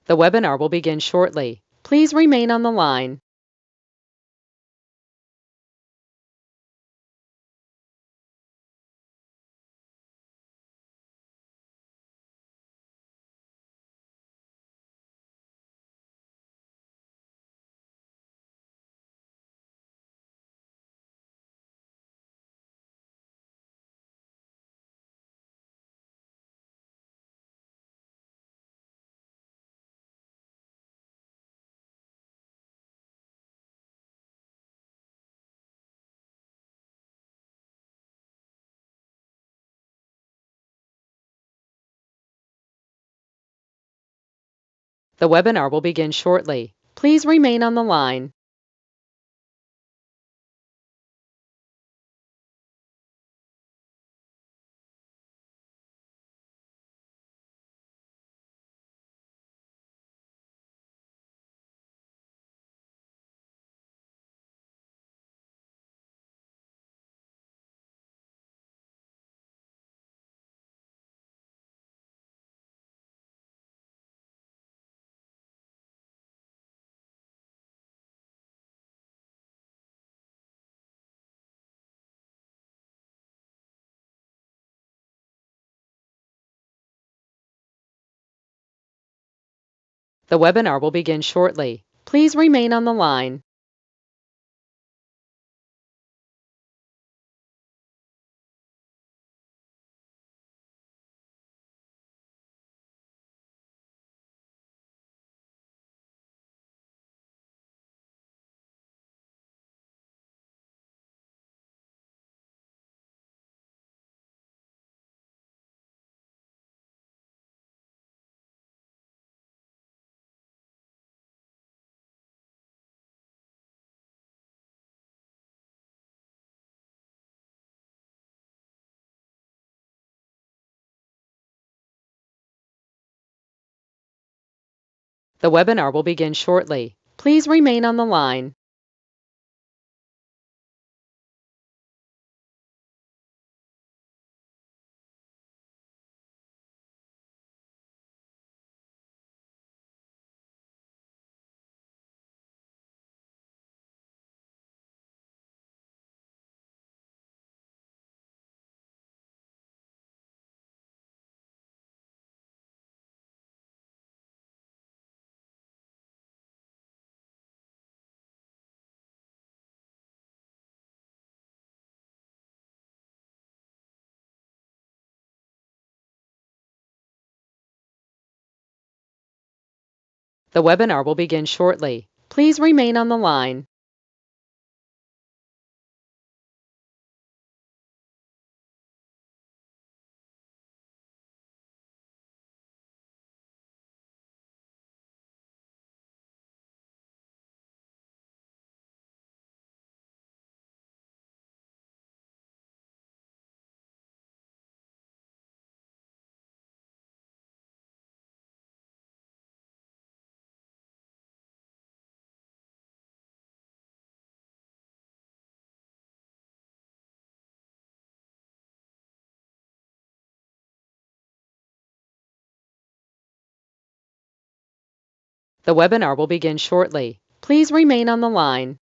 The webinar will begin shortly. Please remain on the line. The webinar will begin shortly. Please remain on the line. The webinar will begin shortly. Please remain on the line. The webinar will begin shortly. Please remain on the line. The webinar will begin shortly. Please remain on the line. The webinar will begin shortly. Please remain on the line.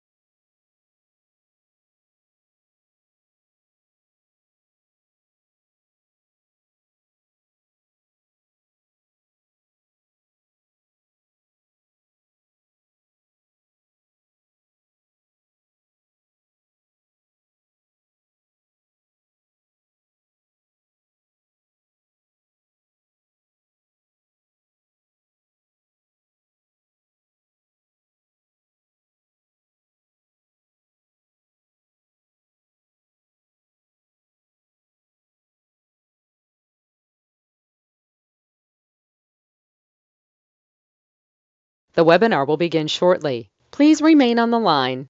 The webinar will begin shortly. Please remain on the line.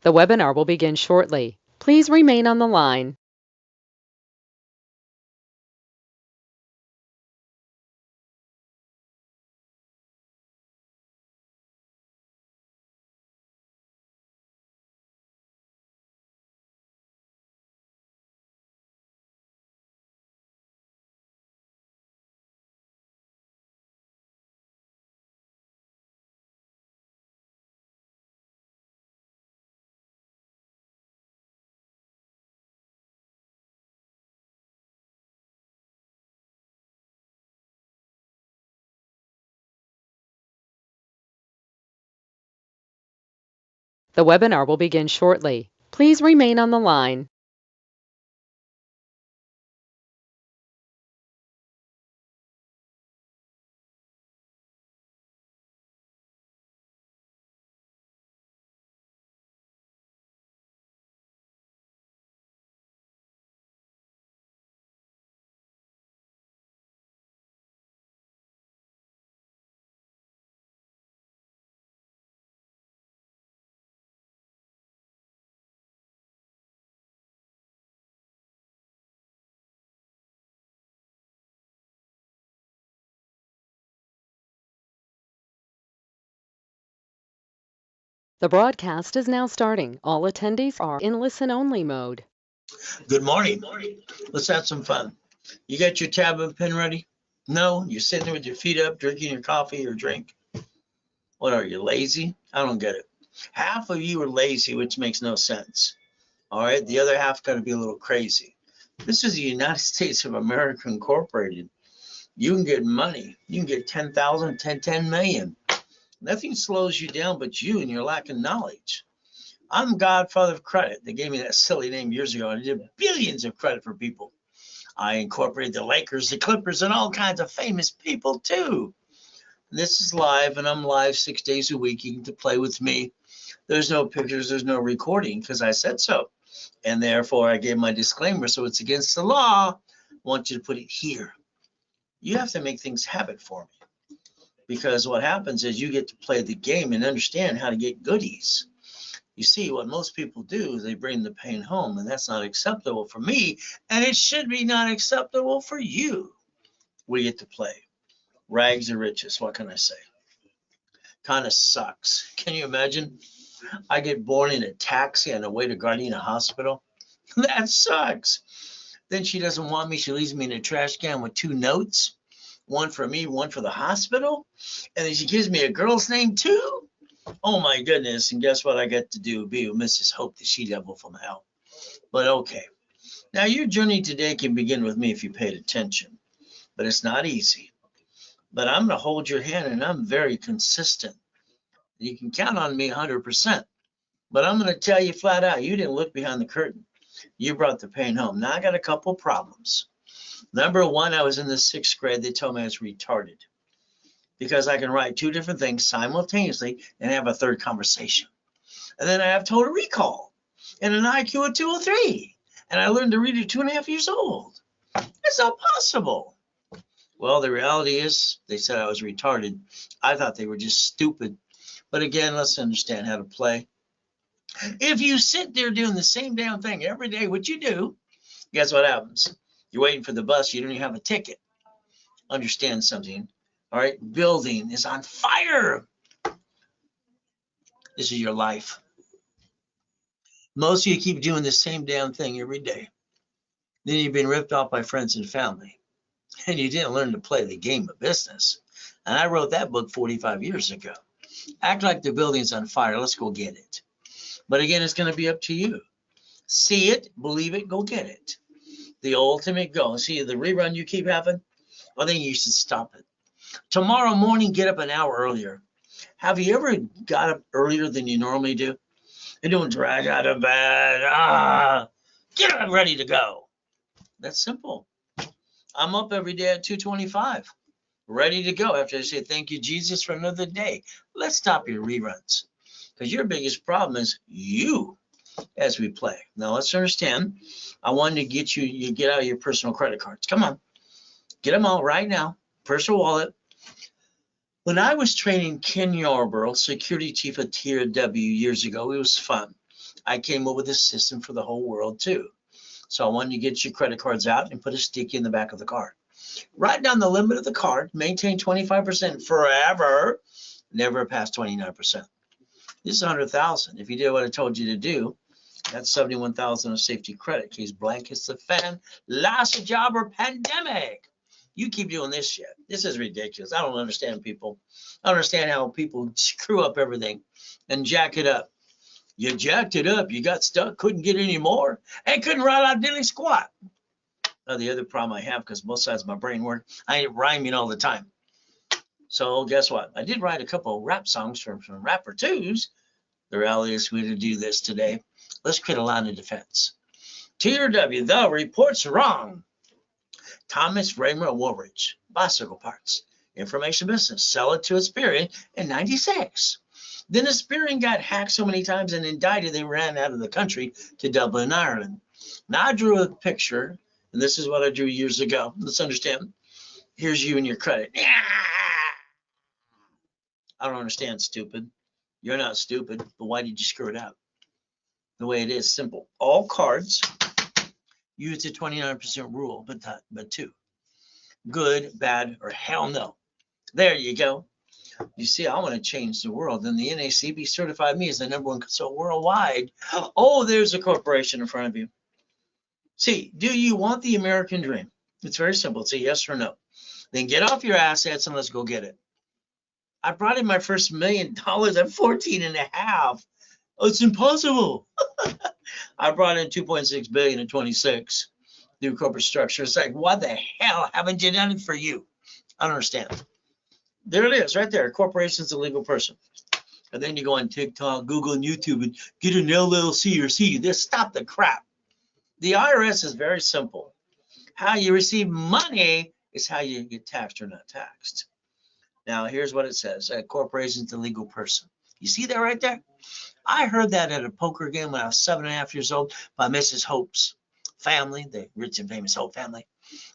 The webinar will begin shortly. Please remain on the line. The webinar will begin shortly. Please remain on the line. The broadcast is now starting. All attendees are in listen-only mode. Good morning. Let's have some fun. You got your tab and pen ready? No? You're sitting there with your feet up, drinking your coffee or drink? What are you, lazy? I don't get it. Half of you are lazy, which makes no sense. All right? The other half got to be a little crazy. This is the United States of America Incorporated. You can get money. You can get 10,000, 10 million. Nothing slows you down but you and your lack of knowledge. I'm Godfather of Credit. They gave me that silly name years ago, and I did billions of credit for people. I incorporated the Lakers, the Clippers, and all kinds of famous people too. This is live, and I'm live 6 days a week. You can play with me. There's no pictures, there's no recording because I said so. And therefore, I gave my disclaimer, so it's against the law. I want you to put it here. You have to make things happen for me. Because what happens is you get to play the game and understand how to get goodies. You see, what most people do is they bring the pain home, and that's not acceptable for me, and it should be not acceptable for you. We get to play. Rags to riches, what can I say? Kind of sucks. Can you imagine? I get born in a taxi on the way to Gardena Hospital. That sucks. Then she doesn't want me. She leaves me in a trash can with 2 notes, one for me, one for the hospital. And then she gives me a girl's name too. Oh my goodness. And guess what I get to do? Be with Mrs. Hope, the she-devil from hell. But okay. Now your journey today can begin with me if you paid attention. But it's not easy. But I'm going to hold your hand, and I'm very consistent. You can count on me 100%. But I'm going to tell you flat out, you didn't look behind the curtain. You brought the pain home. Now I got a couple problems. Number one, I was in the 6th grade. They told me I was retarded because I can write 2 different things simultaneously and have a third conversation. And then I have total recall and an IQ of 203. And I learned to read at 2.5 years old. It's not possible. Well, the reality is they said I was retarded. I thought they were just stupid. But again, let's understand how to play. If you sit there doing the same damn thing every day, what you do, guess what happens? You're waiting for the bus. You don't even have a ticket. Understand something. All right. Building is on fire. This is your life. Most of you keep doing the same damn thing every day. Then you've been ripped off by friends and family. And you didn't learn to play the game of business. And I wrote that book 45 years ago. Act like the building's on fire. Let's go get it. But again, it's going to be up to you. See it, believe it, go get it. The ultimate goal. See the rerun you keep having? I think you should stop it. Tomorrow morning, get up an hour earlier. Have you ever got up earlier than you normally do? You don't drag out of bed. Get up ready to go. That's simple. I'm up every day at 2:25, ready to go after I say thank you, Jesus, for another day. Let's stop your reruns because your biggest problem is you as we play. Now, let's understand. I wanted to get you get out your personal credit cards. Come on. Get them out right now. Personal wallet. When I was training Ken Yarborough, security chief at Tier W years ago, it was fun. I came up with a system for the whole world too. So I want you to get your credit cards out and put a sticky in the back of the card. Write down the limit of the card, maintain 25% forever, never past 29%. This is 100,000. If you did what I told you to do, that's 71,000 of safety credit. Case blank hits the fan, lost a job or pandemic. You keep doing this shit. This is ridiculous. I don't understand people. I don't understand how people screw up everything and jack it up. You jacked it up. You got stuck. Couldn't get any more. And couldn't write out diddly squat. Now, the other problem I have, because both sides of my brain work, I ain't rhyming all the time. So guess what? I did write a couple of rap songs from rapper twos. The reality is we're going to do this today. Let's create a line of defense. TRW, the report's wrong. Thomas Raymer Woolridge, bicycle parts, information business, sell it to Experian in 96. Then Experian got hacked so many times and indicted they ran out of the country to Dublin, Ireland. Now I drew a picture, and this is what I drew years ago. Let's understand. Here's you and your credit. I don't understand, stupid. You're not stupid, but why did you screw it up? The way it is, simple. All cards use the 29% rule, but two. Good, bad, or hell no. There you go. You see, I want to change the world. And the NACB certified me as the #1 consultant worldwide. Oh, there's a corporation in front of you. See, do you want the American dream? It's very simple. It's a yes or no. Then get off your assets and let's go get it. I brought in my first $1 million at 14 and a half. Oh, it's impossible. I brought in 2.6 billion at 26 through corporate structure. It's like, what the hell haven't you done it for you? I don't understand. There it is, right there. Corporation's a legal person. And then you go on TikTok, Google, and YouTube and get an LLC or C. Just stop the crap. The IRS is very simple. How you receive money is how you get taxed or not taxed. Now, here's what it says. A corporation's a legal person. You see that right there? I heard that at a poker game when I was 7.5 years old by Mrs. Hope's family, the rich and famous Hope family.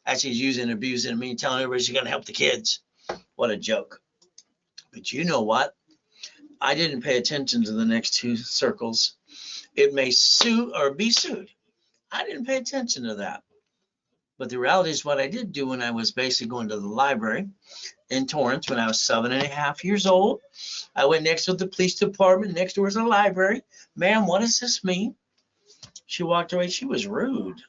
As she's using and abusing me, telling everybody she's going to help the kids. What a joke. But you know what? I didn't pay attention to the next two circles. It may sue or be sued. I didn't pay attention to that. But the reality is what I did do when I was basically going to the library in Torrance when I was 7.5 years old. I went next to the police department. Next door was a library. Ma'am, what does this mean? She walked away. She was rude.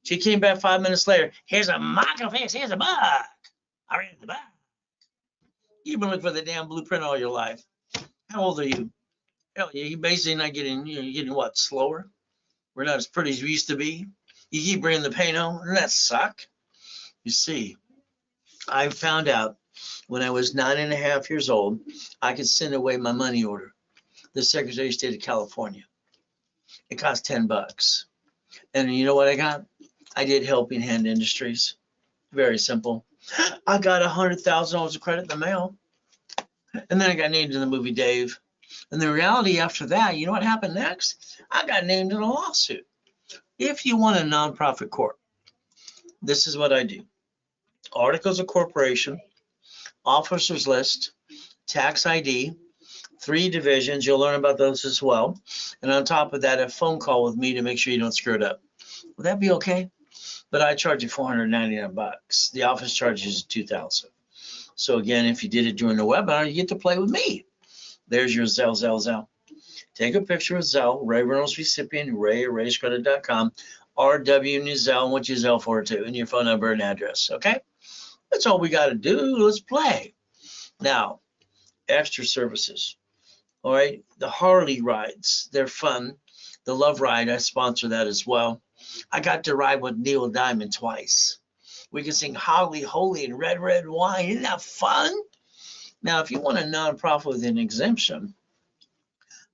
She came back 5 minutes later. Here's a microfiche. Here's a book. I read the book. You've been looking for the damn blueprint all your life. How old are you? Hell, you're basically not getting, you're getting what, slower? We're not as pretty as we used to be. You keep bringing the pain home. Doesn't that suck? You see, I found out when I was 9.5 years old, I could send away my money order. The Secretary of State of California. It cost $10. And you know what I got? I did Helping Hand Industries. Very simple. I got $100,000 of credit in the mail. And then I got named in the movie Dave. And the reality after that, you know what happened next? I got named in a lawsuit. If you want a nonprofit corp, this is what I do. Articles of corporation, officers list, tax ID, 3 divisions. You'll learn about those as well. And on top of that, a phone call with me to make sure you don't screw it up. Would that be okay? But I charge you $499. The office charges $2,000. So again, if you did it during the webinar, you get to play with me. There's your Zelle. Take a picture of Zelle, Ray Reynolds recipient, ray@rayscredit.com, RW Zelle, what you Zelle for too, and your phone number and address, okay? That's all we got to do. Let's play. Now, extra services, all right? The Harley rides, they're fun. The Love Ride, I sponsor that as well. I got to ride with Neil Diamond twice. We can sing Holly Holy and Red Red Wine. Isn't that fun? Now, if you want a nonprofit with an exemption,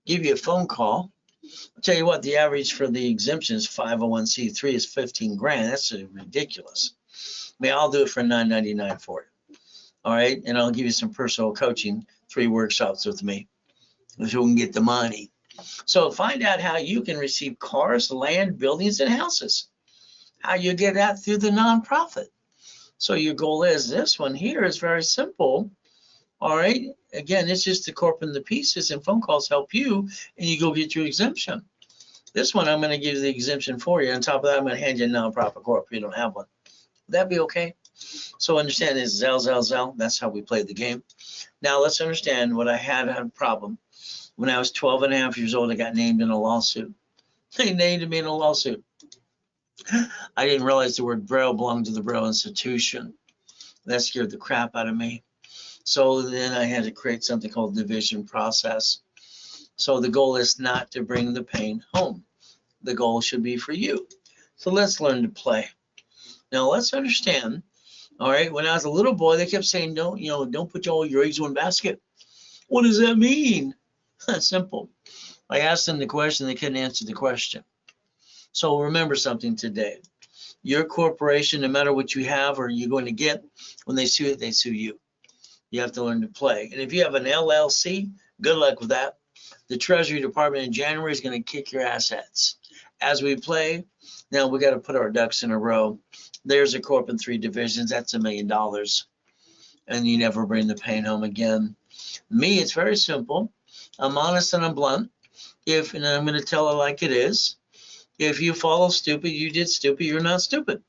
give you a phone call. I'll tell you what, the average for the exemption is 501c3 is 15 grand. That's ridiculous. I mean, I'll do it for $9.99 for you. All right. And I'll give you some personal coaching, 3 workshops with me, so we can get the money. So find out how you can receive cars, land, buildings, and houses. How you get that through the nonprofit. So your goal is this one here is very simple. All right. Again, it's just the corp and the pieces, and phone calls help you, and you go get your exemption. This one, I'm going to give you the exemption for you. On top of that, I'm going to hand you a nonprofit corp if you don't have one. Would that be okay? So understand this, Zell, Zell, Zell. That's how we play the game. Now let's understand what I had a problem. When I was 12 and a half years old, I got named in a lawsuit. They named me in a lawsuit. I didn't realize the word Braille belonged to the Braille Institution. That scared the crap out of me. So then I had to create something called division process. So the goal is not to bring the pain home. The goal should be for you. So let's learn to play. Now let's understand, all right, when I was a little boy, they kept saying, don't put all your eggs in one basket. What does that mean? Simple. I asked them the question, they couldn't answer the question. So remember something today. Your corporation, no matter what you have or you're going to get, when they sue it, they sue you. You have to learn to play. And if you have an LLC, good luck with that. The Treasury Department in January is going to kick your assets. As we play, now we got to put our ducks in a row. There's a corp in 3 divisions. That's $1 million. And you never bring the pain home again. Me, it's very simple. I'm honest and I'm blunt. And I'm going to tell it like it is. If you follow stupid, you did stupid, you're not stupid.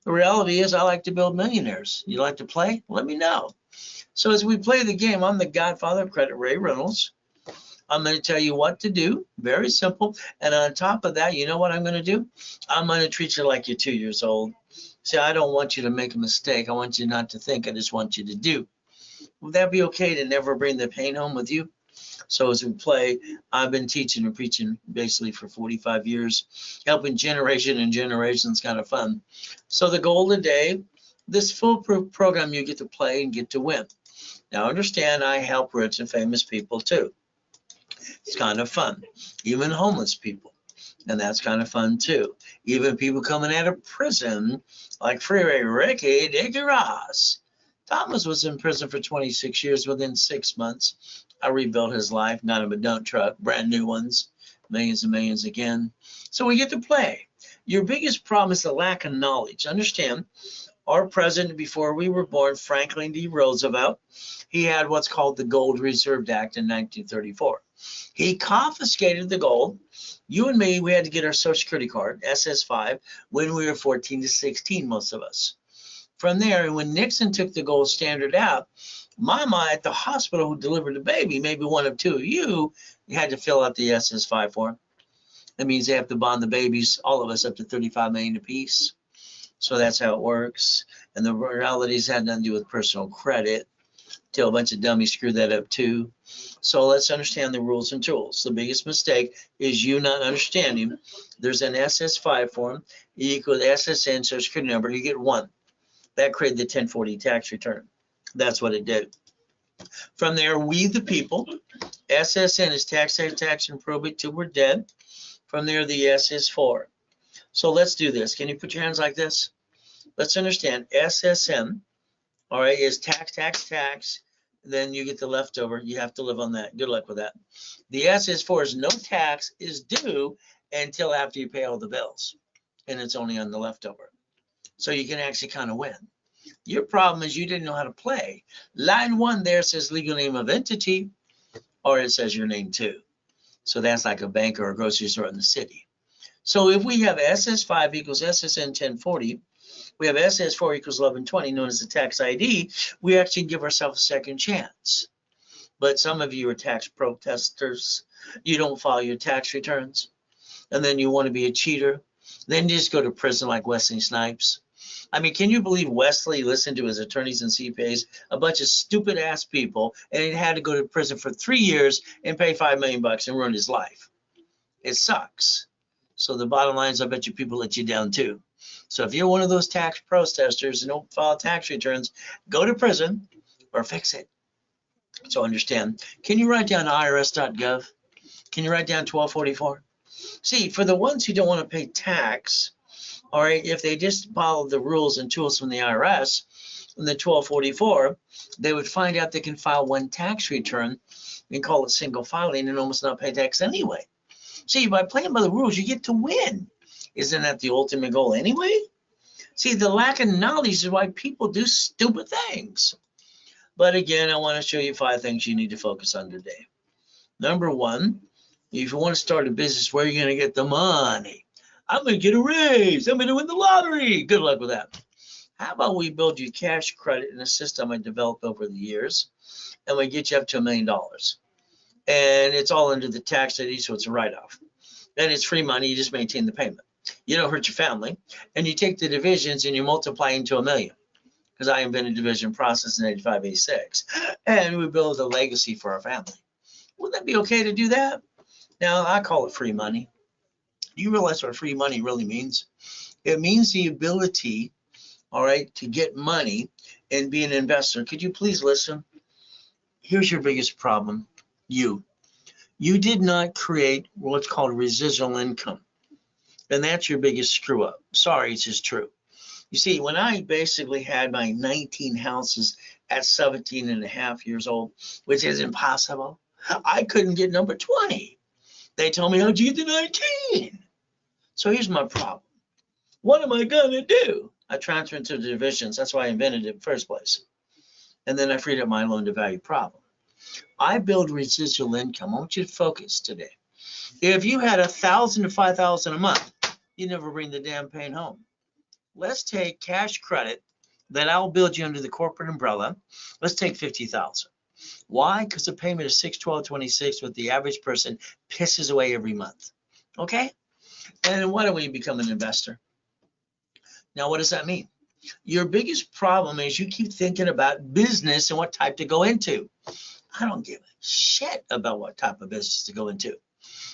The reality is I like to build millionaires. You like to play? Let me know. So as we play the game, I'm the godfather of credit, Ray Reynolds. I'm going to tell you what to do. Very simple. And on top of that, you know what I'm going to do? I'm going to treat you like you're 2 years old. See, I don't want you to make a mistake. I want you not to think. I just want you to do. Would that be okay to never bring the pain home with you? So as we play, I've been teaching and preaching basically for 45 years, helping generation and generations, kind of fun. So the goal today, this foolproof program, you get to play and get to win. Now understand, I help rich and famous people too. It's kind of fun. Even homeless people. And that's kind of fun too. Even people coming out of prison, like Freeway Ricky Dicky Ross. Thomas was in prison for 26 years. Within 6 months, I rebuilt his life, got him a dump truck, brand new ones, millions and millions again. So we get to play. Your biggest problem is the lack of knowledge. Understand, our president before we were born, Franklin D. Roosevelt, he had what's called the Gold Reserve Act in 1934. He confiscated the gold. You and me, we had to get our Social Security card, SS5, when we were 14 to 16, most of us. From there, when Nixon took the gold standard out, Mama at the hospital who delivered the baby, maybe one of two of you, had to fill out the SS5 form. That means they have to bond the babies, all of us, up to $35 million apiece. So that's how it works. And the realities had nothing to do with personal credit, till a bunch of dummies screwed that up too. So let's understand the rules and tools. The biggest mistake is you not understanding. There's an SS5 form, equal to SSN, Social Security number, you get 1. That created the 1040 tax return. That's what it did. From there, we the people, SSN is tax and probate till we're dead. From there, the S is 4. So let's do this. Can you put your hands like this? Let's understand SSN, all right, is tax. Then you get the leftover. You have to live on that. Good luck with that. The S is 4 is no tax is due until after you pay all the bills. And it's only on the leftover. So you can actually kind of win. Your problem is you didn't know how to play. Line 1 there says legal name of entity, or it says your name too. So that's like a bank or a grocery store in the city. So if we have SS5 equals SSN 1040, we have SS4 equals 1120, known as the tax ID, we actually give ourselves a second chance. But some of you are tax protesters. You don't file your tax returns. And then you want to be a cheater. Then you just go to prison like Wesley Snipes. I mean, can you believe Wesley listened to his attorneys and CPAs, a bunch of stupid ass people, and he had to go to prison for 3 years and pay $5 million and ruin his life? It sucks. So the bottom line is, I bet you people let you down too. So if you're one of those tax protesters and don't file tax returns, go to prison or fix it. So understand, can you write down irs.gov? Can you write down 1244? See, for the ones who don't want to pay tax, all right, if they just follow the rules and tools from the IRS in the 1244, they would find out they can file one tax return and call it single filing and almost not pay tax anyway. See, by playing by the rules, you get to win. Isn't that the ultimate goal anyway? See, the lack of knowledge is why people do stupid things. But again, I want to show you 5 things you need to focus on today. Number 1, If you want to start a business, where are you going to get the money? I'm going to get a raise. I'm going to win the lottery. Good luck with that. How about we build you cash credit in a system I developed over the years, and we get you up to $1 million. And it's all under the tax ID, so it's a write-off. Then it's free money. You just maintain the payment. You don't hurt your family. And you take the divisions and you multiply into $1 million. Because I invented division process in 85, 86. And we build a legacy for our family. Wouldn't that be okay to do that? Now, I call it free money. Do you realize what free money really means? It means the ability, all right, to get money and be an investor. Could you please listen? Here's your biggest problem. You did not create what's called residual income. And that's your biggest screw up. Sorry, it's just true. You see, when I basically had my 19 houses at 17 and a half years old, which is impossible, I couldn't get number 20. They told me, how'd you get to 19? So here's my problem. What am I going to do? I transferred into the divisions. That's why I invented it in the first place. And then I freed up my loan to value problem. I build residual income. I want you to focus today. If you had 1,000 to 5,000 a month, you never bring the damn pain home. Let's take cash credit that I'll build you under the corporate umbrella. Let's take 50,000. Why? Because the payment is 612.26, what the average person pisses away every month. Okay? And why don't we become an investor? Now, what does that mean? Your biggest problem is you keep thinking about business and what type to go into. I don't give a shit about what type of business to go into.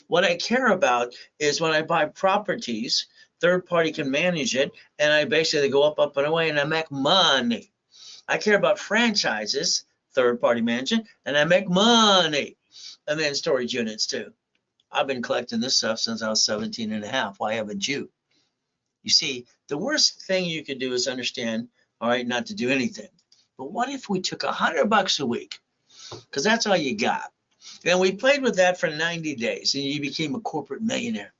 What I care about is when I buy properties, third party can manage it, and I basically go up and away, and I make money. I care about franchises, third party management, and I make money. And then storage units too. I've been collecting this stuff since I was 17 and a half. Why haven't you? You see, the worst thing you could do is understand, all right, not to do anything. But what if we took $100 a week? Because that's all you got. And we played with that for 90 days, and you became a corporate millionaire.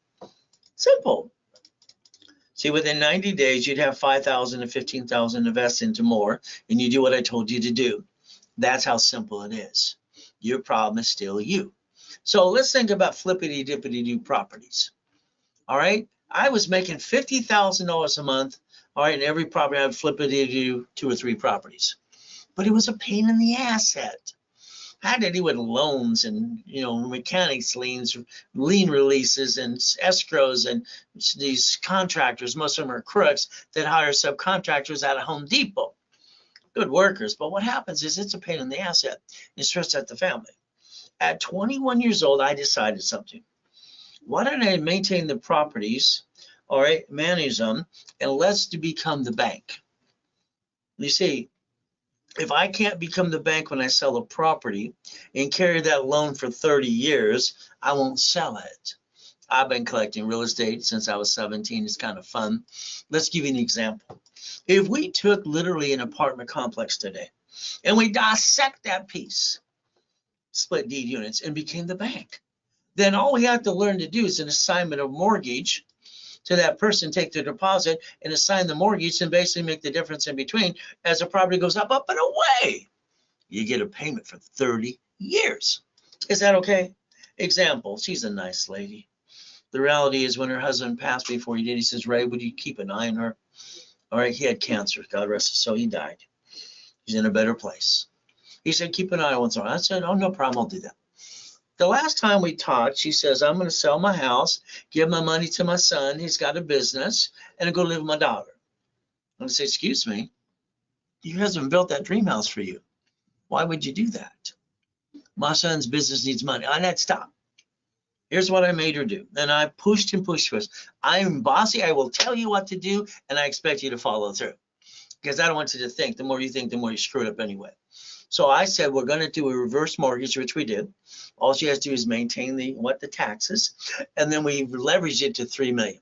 Simple. See, within 90 days, you'd have 5,000 to 15,000 invested into more, and you do what I told you to do. That's how simple it is. Your problem is still you. So let's think about flippity-dippity-do properties. All right? I was making $50,000 a month, all right, and every property I'd flippity-do 2 or 3 properties. But it was a pain in the asset. I had to deal with loans and, mechanics liens, lien releases and escrows and these contractors, most of them are crooks that hire subcontractors out of Home Depot. Good workers, but what happens is it's a pain in the asset. It stresses out the family. At 21 years old, I decided something. Why don't I maintain the properties, all right, manage them, and let's become the bank. You see, if I can't become the bank when I sell a property and carry that loan for 30 years, I won't sell it. I've been collecting real estate since I was 17. It's kind of fun. Let's give you an example. If we took literally an apartment complex today and we dissect that piece, split deed units, and became the bank, then all we have to learn to do is an assignment of mortgage to that person, take the deposit and assign the mortgage and basically make the difference in between. As the property goes up and away, you get a payment for 30 years. Is that okay? Example, she's a nice lady. The reality is when her husband passed before he did, he says, Ray, would you keep an eye on her? All right, he had cancer, God rest his soul, he died. He's in a better place. He said, keep an eye on her. I said, oh, no problem, I'll do that. The last time we talked, she says, I'm going to sell my house, give my money to my son. He's got a business, and go live with my daughter. I'm going to say, excuse me, your husband built that dream house for you. Why would you do that? My son's business needs money. I had to stop. Here's what I made her do. And I pushed and pushed us. I am bossy. I will tell you what to do, and I expect you to follow through. Because I don't want you to think. The more you think, the more you screw it up anyway. So I said, we're going to do a reverse mortgage, which we did. All she has to do is maintain the taxes, and then we leverage it to $3 million.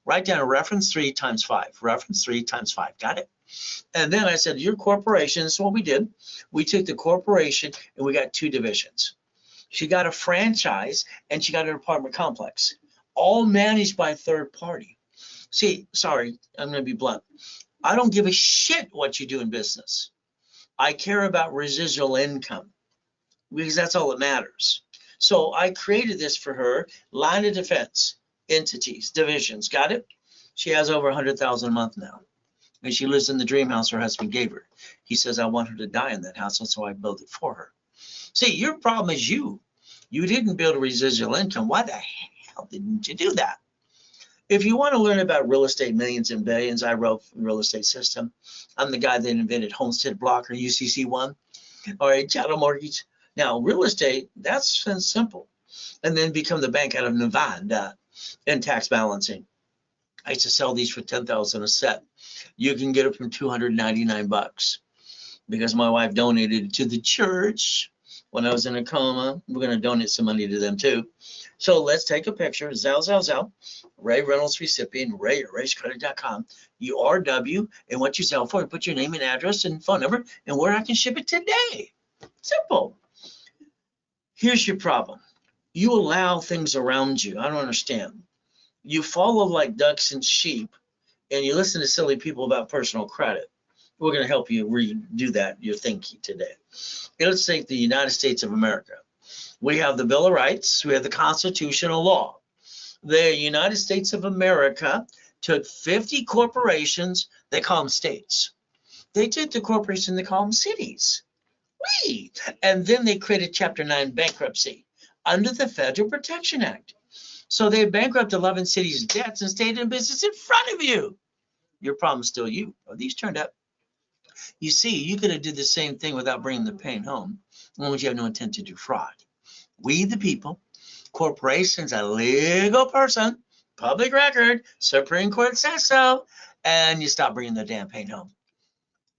Write down a reference 3 times 5. Reference 3 times 5. Got it? And then I said, your corporation, this is what we did. We took the corporation and we got 2 divisions. She got a franchise and she got an apartment complex, all managed by a third party. See, sorry, I'm going to be blunt. I don't give a shit what you do in business. I care about residual income because that's all that matters. So I created this for her, line of defense, entities, divisions. Got it? She has over 100,000 a month now. And she lives in the dream house her husband gave her. He says, I want her to die in that house, and so I built it for her. See, your problem is you. You didn't build a residual income. Why the hell didn't you do that? If you want to learn about real estate millions and billions, I wrote Real Estate System. I'm the guy that invented Homestead Block or UCC1. All right, chattel mortgage. Now, real estate, that's simple. And then become the bank out of Nevada and tax balancing. I used to sell these for $10,000 a set. You can get it from $299 because my wife donated it to the church when I was in a coma. We're going to donate some money to them too. So let's take a picture. Zell. Ray Reynolds recipient, Ray at rayscredit.com. URW and what you sell for, and put your name and address and phone number and where I can ship it today. Simple. Here's your problem. You allow things around you. I don't understand. You follow like ducks and sheep, and you listen to silly people about personal credit. We're going to help you redo that, your thinking today. Let's take the United States of America. We have the Bill of Rights. We have the constitutional law. The United States of America took 50 corporations, they call them states. They took the corporation, they call them cities. And then they created Chapter 9 bankruptcy under the Federal Protection Act. So they bankrupt 11 cities' debts and stayed in business in front of you. Your problem's still you. Are these turned up? You see, you could have did the same thing without bringing the pain home, as long as you have no intent to do fraud. We, the people, corporations, a legal person, public record, Supreme Court says so, and you stop bringing the damn pain home.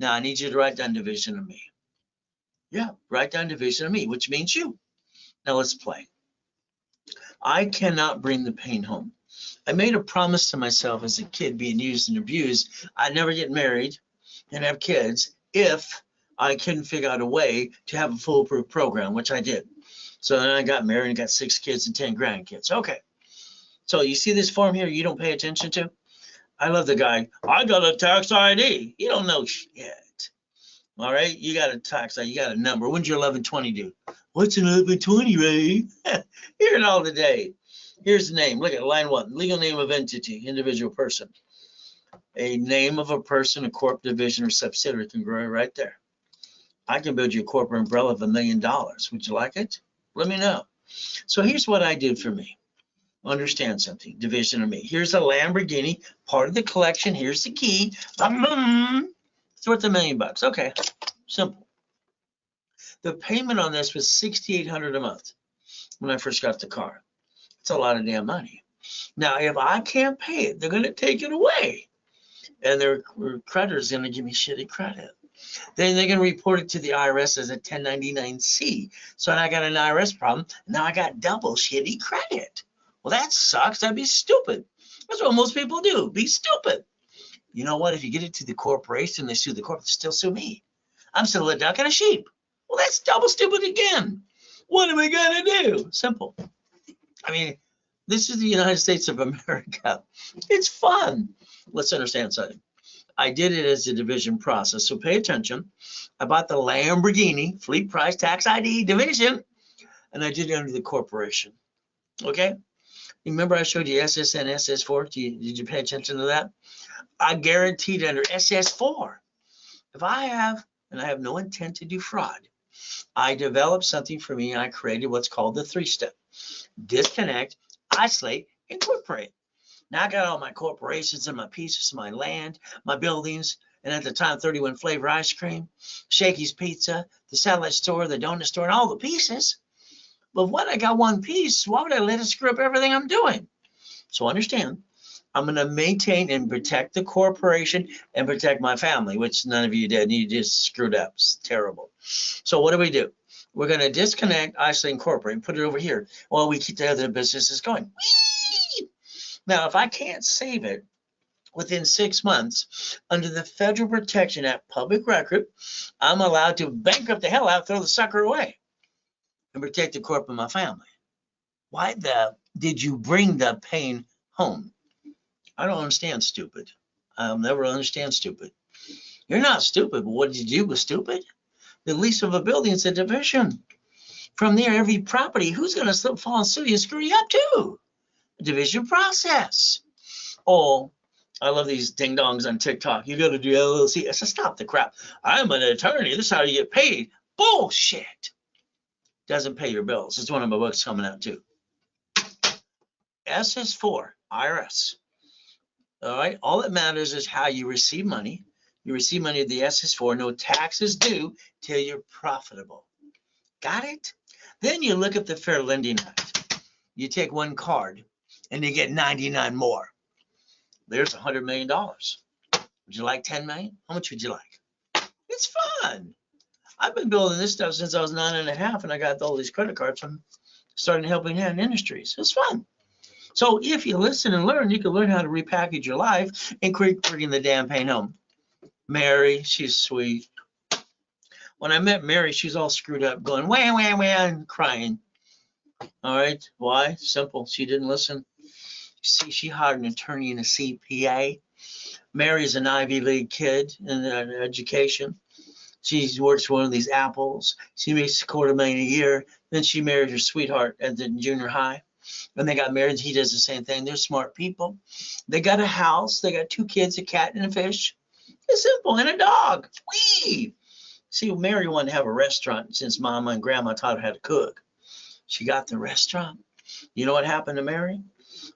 Now, I need you to write down division of me. Yeah, write down division of me, which means you. Now, let's play. I cannot bring the pain home. I made a promise to myself as a kid being used and abused, I'd never get married and have kids if I couldn't figure out a way to have a foolproof program, which I did. So then I got married and got 6 kids and 10 grandkids. Okay. So you see this form here you don't pay attention to? I love the guy. I got a tax ID. You don't know shit. All right. You got a tax ID. You got a number. When's your 1120 due? What's an 1120, Ray? Hear it all today. Here's the name. Look at line 1. Legal name of entity, individual person. A name of a person, a corp, division, or subsidiary can grow right there. I can build you a corporate umbrella of $1 million. Would you like it? Let me know. So here's what I did for me. Understand something. Division of me. Here's a Lamborghini, part of the collection. Here's the key. It's worth $1 million. Okay, simple. The payment on this was $6,800 a month when I first got the car. It's a lot of damn money. Now, if I can't pay it, they're going to take it away, and their creditor's going to give me shitty credit. Then they're going to report it to the IRS as a 1099-C. So I got an IRS problem. Now I got double shitty credit. Well, that sucks. That'd be stupid. That's what most people do. Be stupid. You know what? If you get it to the corporation, they sue the corporate, they still sue me. I'm still a duck and a sheep. Well, that's double stupid again. What am I going to do? Simple. I mean, this is the United States of America. It's fun. Let's understand something. I did it as a division process, so pay attention. I bought the Lamborghini, fleet price, tax ID, division, and I did it under the corporation. Okay? Remember I showed you SSN, SS4? Did you pay attention to that? I guaranteed under SS4. If I have, and I have no intent to do fraud, I developed something for me. I created what's called the 3-step. Disconnect, isolate, incorporate. Now I got all my corporations and my pieces, my land, my buildings, and at the time 31 flavor ice cream, Shakey's Pizza, the satellite store, the donut store, and all the pieces. But when I got one piece, why would I let it screw up everything I'm doing? So understand, I'm going to maintain and protect the corporation and protect my family, which none of you did. You just screwed up. It's terrible. So what do? We're going to disconnect, isolate, incorporate, and put it over here while we keep the other businesses going. Whee! Now, if I can't save it within 6 months under the Federal Protection Act public record, I'm allowed to bankrupt the hell out, throw the sucker away, and protect the corp and my family. Why did you bring the pain home? I don't understand, stupid. I'll never understand stupid. You're not stupid, but what did you do was stupid. The lease of a building is a division. From there, every property, who's going to slip, fall, and sue you, screw you up too? Division process. Oh, I love these ding dongs on TikTok. You got to do LLC. I said, stop the crap. I'm an attorney. This is how you get paid. Bullshit. Doesn't pay your bills. It's one of my books coming out too. SS4, IRS. All right. All that matters is how you receive money. You receive money at the SS4, no taxes due till you're profitable. Got it? Then you look up the Fair Lending Act. You take one card and you get 99 more. There's $100 million. Would you like 10 million? How much would you like? It's fun. I've been building this stuff since I was 9.5, and I got all these credit cards from starting Helping Hand Industries. It's fun. So if you listen and learn, you can learn how to repackage your life and quit bringing the damn pain home. Mary, she's sweet. When I met Mary, she's all screwed up, going wah, wah, wah, and crying. All right. Why? Simple. She didn't listen. See, she hired an attorney and a CPA. Mary's an Ivy League kid in education. She works for one of these apples. She makes $250,000 a year. Then she married her sweetheart at the junior high. When they got married, he does the same thing. They're smart people. They got a house. They got 2 kids, a cat and a fish. It's simple. And a dog. Whee! See, Mary wanted to have a restaurant since Mama and Grandma taught her how to cook. She got the restaurant. You know what happened to Mary?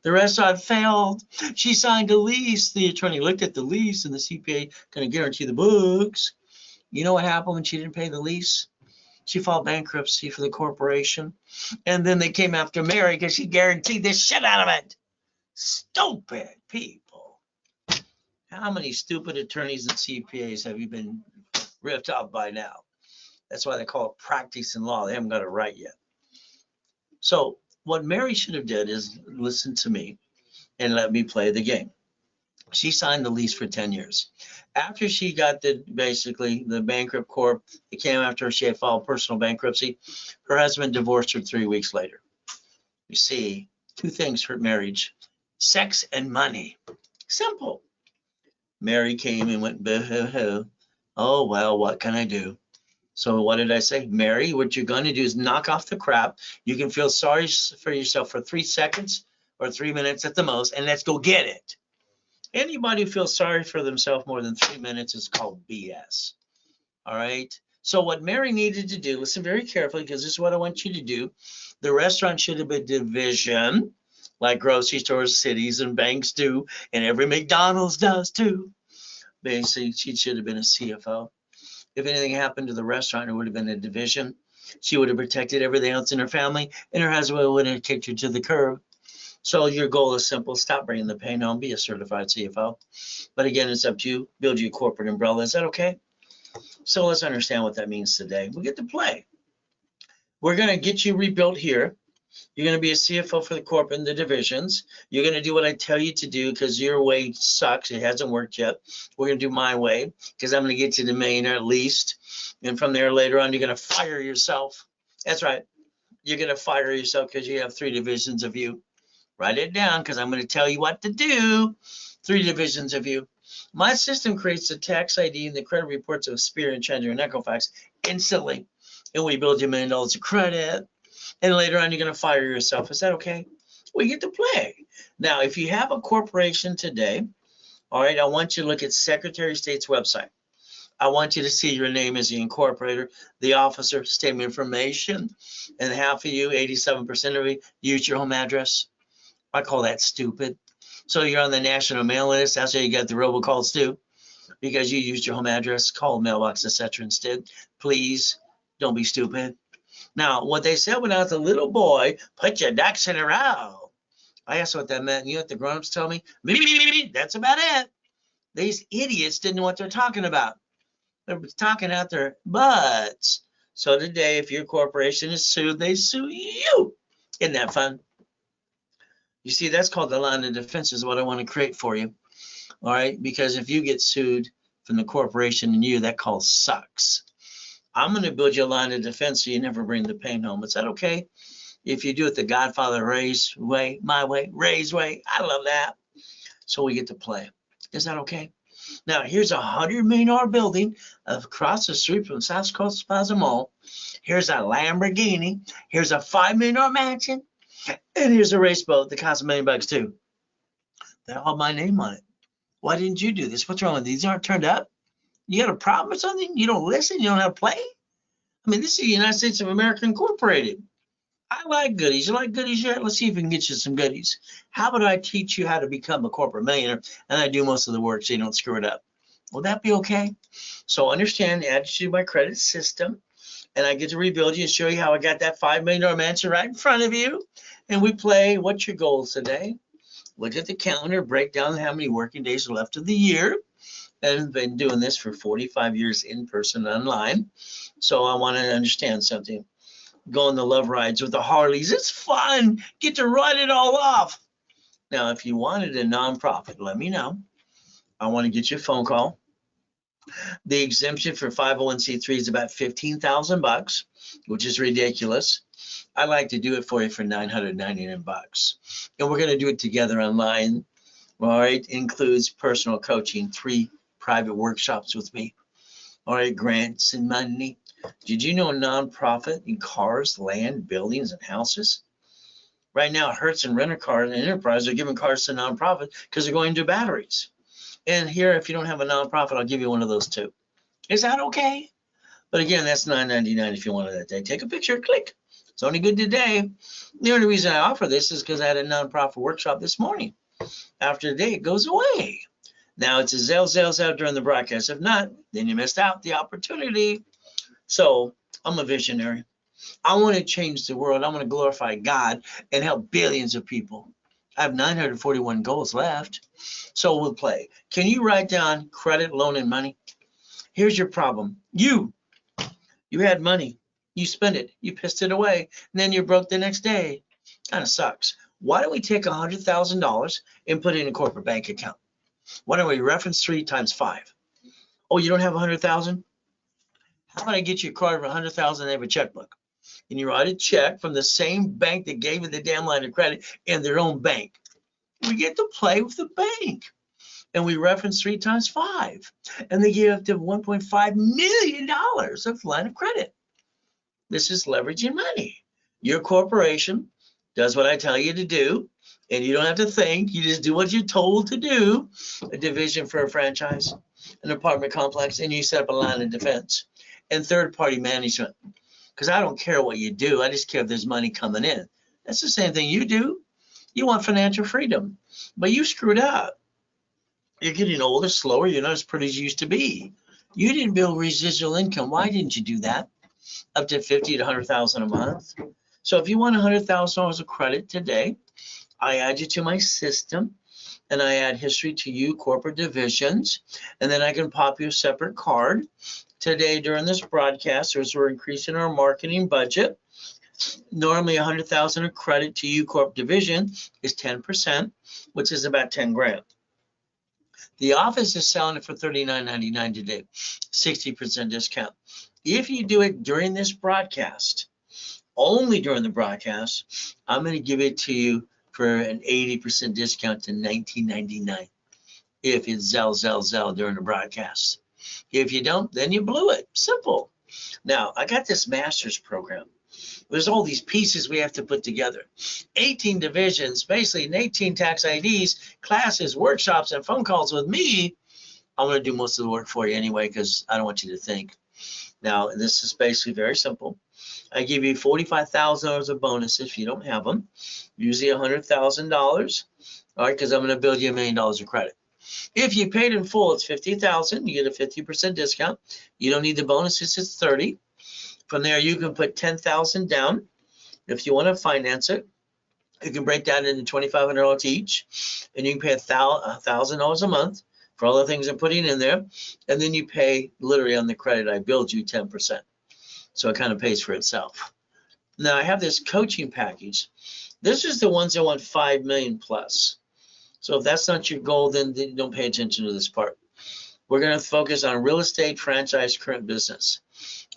The restaurant failed. She signed a lease. The attorney looked at the lease, and the CPA going to guarantee the books. You know what happened when she didn't pay the lease? She filed bankruptcy for the corporation. And then they came after Mary because she guaranteed the shit out of it. Stupid people. How many stupid attorneys and CPAs have you been ripped off by now? That's why they call it practicing law. They haven't got it right yet. So what Mary should have did is listen to me and let me play the game. She signed the lease for 10 years. After she got basically the bankrupt corp, it came after she had filed personal bankruptcy. Her husband divorced her 3 weeks later. You see, 2 things hurt marriage: sex and money. Simple. Mary came and went, boo-hoo-hoo. Oh, well, what can I do? So what did I say? Mary, what you're going to do is knock off the crap. You can feel sorry for yourself for 3 seconds or 3 minutes at the most, and let's go get it. Anybody who feels sorry for themselves more than 3 minutes is called BS. All right. So what Mary needed to do, listen very carefully, because this is what I want you to do. The restaurant should have been division, like grocery stores, cities, and banks do, and every McDonald's does too. Basically, she should have been a CFO. If anything happened to the restaurant, it would have been a division. She would have protected everything else in her family, and her husband would have kicked her to the curb. So your goal is simple: stop bringing the pain home, be a certified CFO. But again, it's up to you. Build your corporate umbrella. Is that okay? So let's understand what that means today. We get to play. We're going to get you rebuilt here. You're going to be a CFO for the corp and the divisions. You're going to do what I tell you to do because your way sucks. It hasn't worked yet. We're going to do my way because I'm going to get you to millionaire at least. And from there, later on, you're going to fire yourself. That's right. You're going to fire yourself because you have 3 divisions of you. Write it down because I'm going to tell you what to do. 3 divisions of you. My system creates the tax ID and the credit reports of Spirit, Chandler, and Equifax instantly. And we build you $1 million of credit. And later on, you're going to fire yourself. Is that okay? We get to play. Now, if you have a corporation today, all right, I want you to look at Secretary of State's website. I want you to see your name as the incorporator, the officer, statement of information, and half of you, 87% of you, use your home address. I call that stupid. So you're on the national mail list. That's how you got the robocalls too, because you used your home address, call mailbox, etc. instead. Please don't be stupid. Now, what they said when I was a little boy, put your ducks in a row. I asked what that meant. You know what the grown-ups tell me? That's about it. These idiots didn't know what they're talking about. They're talking out their butts. So today, if your corporation is sued, they sue you. Isn't that fun? You see, that's called the line of defense is what I want to create for you. All right, because if you get sued from the corporation and you, that call sucks. I'm going to build you a line of defense so you never bring the pain home. Is that okay? If you do it the Godfather Ray's way, my way, Ray's way, I love that. So we get to play. Is that okay? Now, here's $100 million building across the street from South Coast Plaza Mall. Here's a Lamborghini. Here's a $5 million mansion. And here's a race boat that costs $1 million too. They all have my name on it. Why didn't you do this? What's wrong with these? Aren't turned up? You got a problem or something? You don't listen? You don't know how to play? I mean, this is the United States of America Incorporated. I like goodies. You like goodies yet? Let's see if we can get you some goodies. How about I teach you how to become a corporate millionaire and I do most of the work so you don't screw it up? Will that be okay? So understand, add you to my credit system, and I get to rebuild you and show you how I got that $5 million mansion right in front of you. And we play, what's your goals today? Look at the calendar, break down how many working days are left of the year. And I've been doing this for 45 years in person online. So I want to understand something. Go on the love rides with the Harleys. It's fun. Get to run it all off. Now, if you wanted a nonprofit, let me know. I want to get you a phone call. The exemption for 501c3 is about $15,000, which is ridiculous. I like to do it for you for $999. And we're going to do it together online. All right, includes personal coaching, 3 private workshops with me. All right, grants and money. Did you know a nonprofit in cars, land, buildings, and houses? Right now, Hertz and Rent-A-Car and Enterprise are giving cars to nonprofit because they're going to batteries. And here, if you don't have a nonprofit, I'll give you one of those too. Is that okay? But again, that's $9.99 if you want it that day. Take a picture, click. It's only good today. The only reason I offer this is because I had a nonprofit workshop this morning. After the day, it goes away. Now it's a Zell during the broadcast. If not, then you missed out the opportunity. So I'm a visionary. I want to change the world. I want to glorify God and help billions of people. I have 941 goals left. So we'll play. Can you write down credit, loan, and money? Here's your problem. You had money. You spent it. You pissed it away. And then you're broke the next day. Kind of sucks. Why don't we take $100,000 and put it in a corporate bank account? Why don't we reference 3 times 5? Oh, you don't have 100,000? How about I get you a card of 100,000 and they have a checkbook? And you write a check from the same bank that gave you the damn line of credit in their own bank. We get to play with the bank. And we reference 3 times 5. And they give up to $1.5 million of line of credit. This is leveraging money. Your corporation does what I tell you to do, and you don't have to think. You just do what you're told to do. A division for a franchise, an apartment complex, and you set up a line of defense and third-party management. Because I don't care what you do. I just care if there's money coming in. That's the same thing you do. You want financial freedom, but you screwed up. You're getting older, slower. You're not as pretty as you used to be. You didn't build residual income. Why didn't you do that? Up to $50,000 to $100,000 a month. So if you want $100,000 of credit today, I add you to my system, and I add history to you, corporate divisions, and then I can pop you a separate card. Today during this broadcast, as we're increasing our marketing budget, normally $100,000 of credit to you, corporate division, is 10%, which is about 10 grand. The office is selling it for $39.99 today, 60% discount. If you do it during this broadcast, only during the broadcast, I'm going to give it to you for an 80% discount to $19.99 if it's Zell during the broadcast. If you don't, then you blew it. Simple. Now, I got this master's program. There's all these pieces we have to put together. 18 divisions, basically, and 18 tax IDs, classes, workshops, and phone calls with me. I'm going to do most of the work for you anyway because I don't want you to think. Now, this is basically very simple. I give you $45,000 of bonuses if you don't have them, usually $100,000, all right, because I'm going to build you $1 million of credit. If you paid in full, it's $50,000. You get a 50% discount. You don't need the bonuses, it's 30. From there, you can put $10,000 down. If you want to finance it, you can break that into $2,500 each, and you can pay $1,000 a month for all the things I'm putting in there, and then you pay literally on the credit I build you 10%. So it kind of pays for itself. Now I have this coaching package. This is the ones that want 5 million plus. So if that's not your goal, then don't pay attention to this part. We're going to focus on real estate, franchise, current business.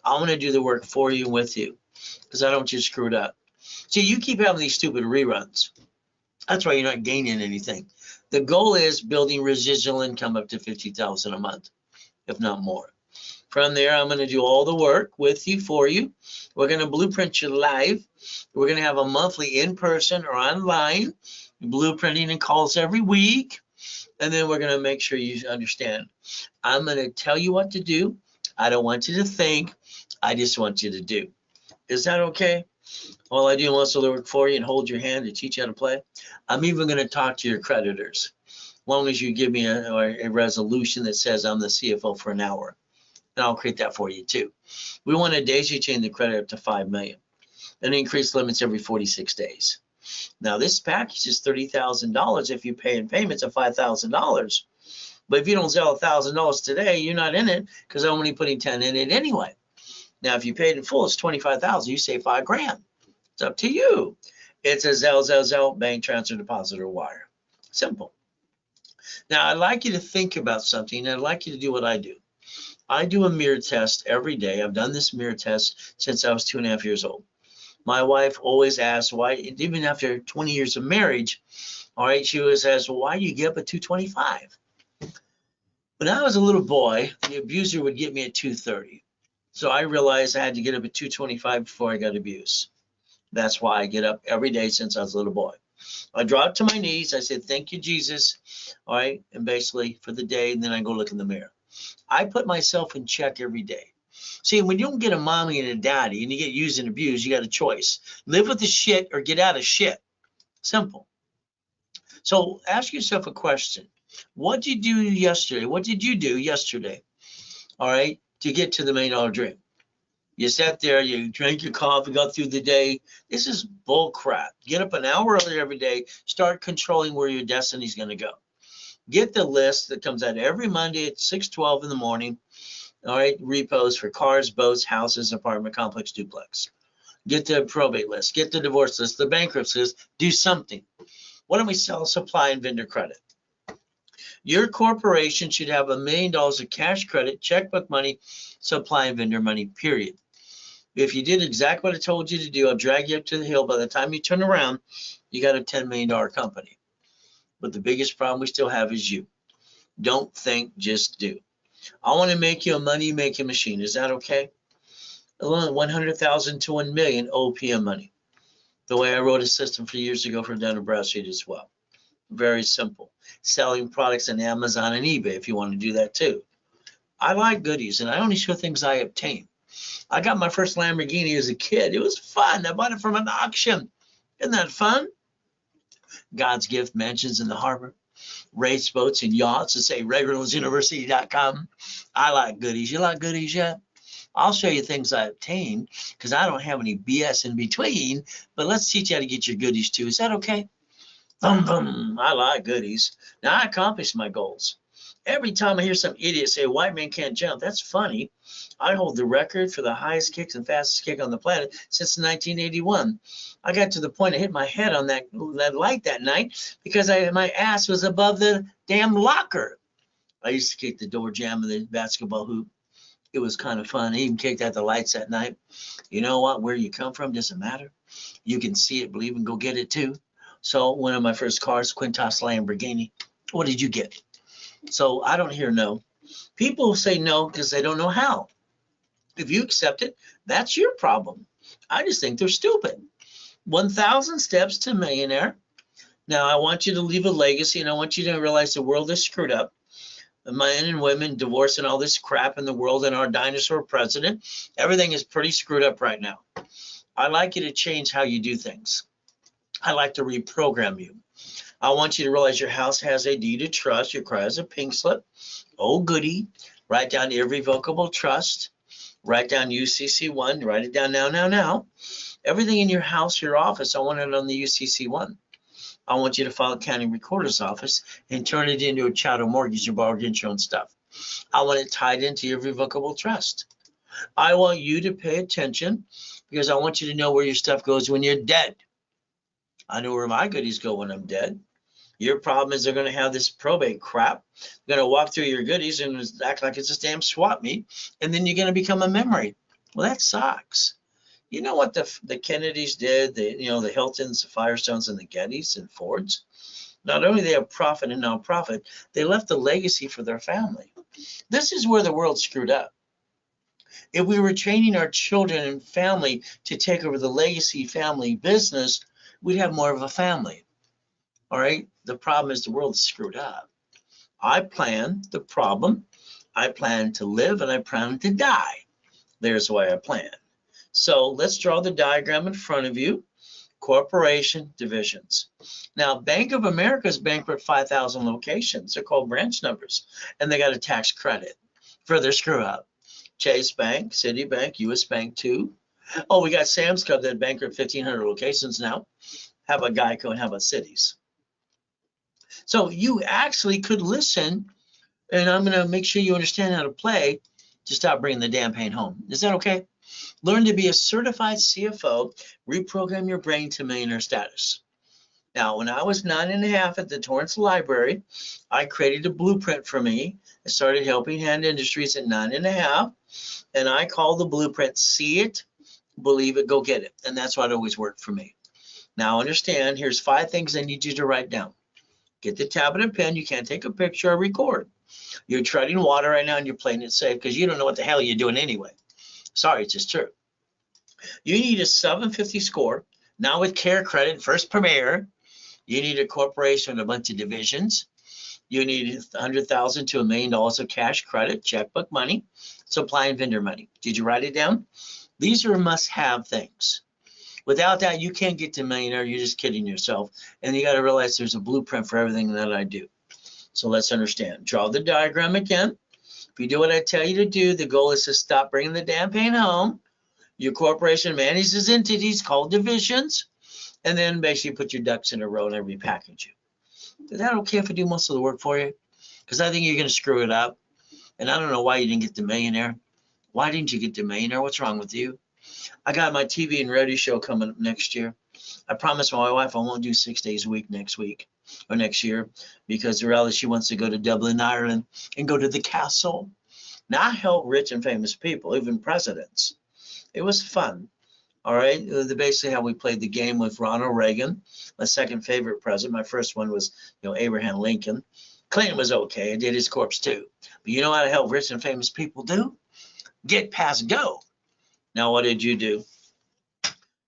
I'm going to do the work for you and with you because I don't want you screwed up. See, you keep having these stupid reruns. That's why you're not gaining anything. The goal is building residual income up to $50,000 a month, if not more. From there, I'm going to do all the work with you, for you. We're going to blueprint you live. We're going to have a monthly in-person or online blueprinting and calls every week. And then we're going to make sure you understand. I'm going to tell you what to do. I don't want you to think. I just want you to do. Is that okay? All I do most of the work for you and hold your hand to teach you how to play. I'm even going to talk to your creditors, as long as you give me a resolution that says I'm the CFO for an hour. And I'll create that for you too. We want to daisy chain the credit up to $5 million and increase limits every 46 days. Now this package is $30,000 if you pay in payments of $5,000. But if you don't sell $1,000 today, you're not in it because I'm only putting 10 in it anyway. Now if you paid in full, it's 25,000. You save $5,000. It's up to you. It's a Zelle, bank transfer, deposit, or wire. Simple. Now I'd like you to think about something. I'd like you to do what I do. I do a mirror test every day. I've done this mirror test since I was 2.5 years old. My wife always asks why, even after 20 years of marriage, all right, she always asks, well, why do you get up at 225? When I was a little boy, the abuser would get me at 230. So I realized I had to get up at 225 before I got abused. That's why I get up every day since I was a little boy. I drop to my knees. I said, thank you, Jesus. All right. And basically for the day, and then I go look in the mirror. I put myself in check every day. See, when you don't get a mommy and a daddy and you get used and abused, you got a choice. Live with the shit or get out of shit. Simple. So ask yourself a question. What did you do yesterday? What did you do yesterday? All right, to get to the $1 million dream. You sat there, you drank your coffee, got through the day. This is bull crap. Get up an hour earlier every day. Start controlling where your destiny is going to go. Get the list that comes out every Monday at 6:12 in the morning. All right, repos for cars, boats, houses, apartment complex, duplex. Get the probate list, get the divorce list, the bankruptcy list, do something. Why don't we sell supply and vendor credit? Your corporation should have $1 million of cash credit, checkbook money, supply and vendor money, period. If you did exactly what I told you to do, I'll drag you up to the hill. By the time you turn around, you got a $10 million company. But the biggest problem we still have is you. Don't think, just do. I want to make you a money-making machine. Is that okay? 100,000 to 1 million OPM money. The way I wrote a system for years ago for Dun & Bradstreet as well. Very simple. Selling products on Amazon and eBay if you want to do that too. I like goodies, and I only show things I obtain. I got my first Lamborghini as a kid. It was fun. I bought it from an auction. Isn't that fun? God's gift, mansions in the harbor, race boats and yachts, and say RayReynoldsUniversity.com. I like goodies. You like goodies yet? I'll show you things I obtained because I don't have any BS in between, but let's teach you how to get your goodies too. Is that okay? I like goodies. Now I accomplished my goals. Every time I hear some idiot say white man can't jump, that's funny. I hold the record for the highest kicks and fastest kick on the planet since 1981. I got to the point I hit my head on that light that night because my ass was above the damn locker. I used to kick the door jamb of the basketball hoop. It was kind of fun. I even kicked out the lights that night. You know what? Where you come from doesn't matter. You can see it, believe, and go get it too. So one of my first cars, Quintas Lamborghini. What did you get? So I don't hear no. People say no because they don't know how. If you accept it, that's your problem. I just think they're stupid. 1,000 steps to millionaire. Now I want you to leave a legacy, and I want you to realize the world is screwed up. Men and women, divorce, and all this crap in the world, and our dinosaur president. Everything is pretty screwed up right now. I'd like you to change how you do things. I like to reprogram you. I want you to realize your house has a deed of trust. Your car has a pink slip. Oh, goody. Write down irrevocable trust. Write down UCC1. Write it down now. Everything in your house, your office, I want it on the UCC1. I want you to file a county recorder's office and turn it into a chattel mortgage or borrow against your own stuff. I want it tied into irrevocable trust. I want you to pay attention because I want you to know where your stuff goes when you're dead. I know where my goodies go when I'm dead. Your problem is they're going to have this probate crap. They're going to walk through your goodies and act like it's a damn swap meet, and then you're going to become a memory. Well, that sucks. You know what the Kennedys did? The Hiltons, the Firestones, and the Gettys and Fords? Not only they have profit and nonprofit, they left a legacy for their family. This is where the world screwed up. If we were training our children and family to take over the legacy family business, we'd have more of a family. All right. The problem is the world is screwed up. I plan to live and I plan to die. There's why I plan. So let's draw the diagram in front of you. Corporation divisions. Now, Bank of America's bankrupt 5,000 locations. They're called branch numbers, and they got a tax credit for their screw up. Chase Bank, Citibank, US Bank too. Oh, we got Sam's Club that bankrupt 1,500 locations now. How about Geico and how about Cities? So you actually could listen, and I'm going to make sure you understand how to play to stop bringing the damn pain home. Is that okay? Learn to be a certified CFO, reprogram your brain to millionaire status. Now, when I was 9.5 at the Torrance Library, I created a blueprint for me. I started helping hand industries at 9.5, and I call the blueprint see it, believe it, go get it. And that's what always worked for me. Now, understand, here's 5 things I need you to write down. Get the tablet and pen. You can't take a picture or record. You're treading water right now and you're playing it safe because you don't know what the hell you're doing anyway. Sorry, it's just true. You need a 750 score. Now with Care Credit, First Premier, you need a corporation and a bunch of divisions. You need $100,000 to $1 million of cash credit, checkbook money, supply and vendor money. Did you write it down? These are must-have things. Without that, you can't get to millionaire. You're just kidding yourself. And you got to realize there's a blueprint for everything that I do. So let's understand. Draw the diagram again. If you do what I tell you to do, the goal is to stop bringing the damn pain home. Your corporation manages entities called divisions, and then basically put your ducks in a row and every package you. Is that okay if I do most of the work for you? Because I think you're going to screw it up. And I don't know why you didn't get the millionaire. Why didn't you get the millionaire? What's wrong with you? I got my TV and radio show coming up next year. I promised my wife I won't do 6 days a week next week or next year because the reality she wants to go to Dublin, Ireland and go to the castle. Now I help rich and famous people, even presidents. It was fun. All right. Basically how we played the game with Ronald Reagan, my second favorite president. My first one was, Abraham Lincoln. Clinton was okay. I did his corpse too. But you know how to help rich and famous people do? Get past go. Now, what did you do?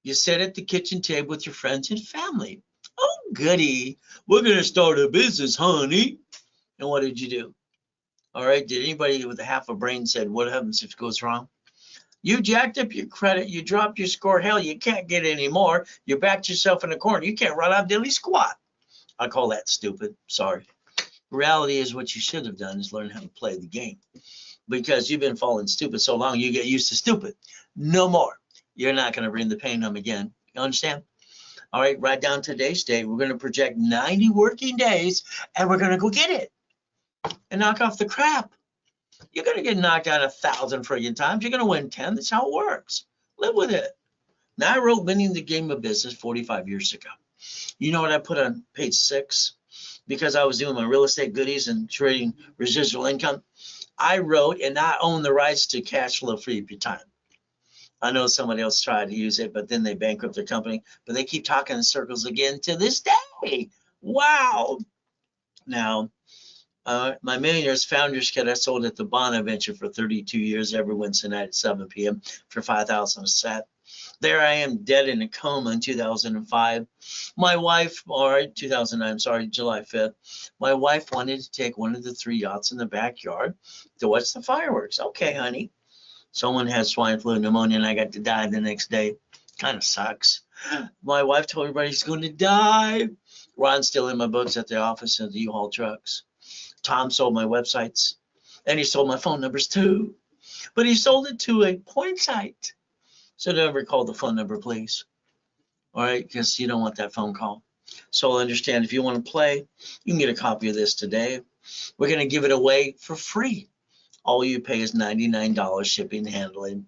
You sit at the kitchen table with your friends and family. Oh, goody. We're going to start a business, honey. And what did you do? All right. Did anybody with a half a brain said, what happens if it goes wrong? You jacked up your credit. You dropped your score. Hell, you can't get any more. You backed yourself in a corner. You can't run out dilly squat. I call that stupid. Sorry. Reality is what you should have done is learn how to play the game. Because you've been falling stupid so long, you get used to stupid. No more. You're not going to bring the pain home again. You understand? All right, write down today's date. We're going to project 90 working days, and we're going to go get it and knock off the crap. You're going to get knocked out 1,000 friggin' times. You're going to win 10. That's how it works. Live with it. Now, I wrote Winning the Game of Business 45 years ago. You know what I put on page 6? Because I was doing my real estate goodies and trading residual income. I wrote, and I own the rights to cash flow free of your time. I know somebody else tried to use it, but then they bankrupt their company. But they keep talking in circles again to this day. Wow. Now, my Millionaires Founders Kit, I sold at the Bonaventure for 32 years every Wednesday night at 7 p.m. for $5,000 a set. There I am, dead in a coma in 2005. My wife, 2009, sorry, July 5th. My wife wanted to take one of the 3 yachts in the backyard to watch the fireworks. Okay, honey. Someone had swine flu, pneumonia, and I got to die the next day. Kind of sucks. My wife told everybody he's going to die. Ron's still in my books at the office of the U-Haul trucks. Tom sold my websites, and he sold my phone numbers too. But he sold it to a point site. So never call the phone number, please. All right, because you don't want that phone call. So understand, if you want to play, you can get a copy of this today. We're going to give it away for free. All you pay is $99 shipping and handling.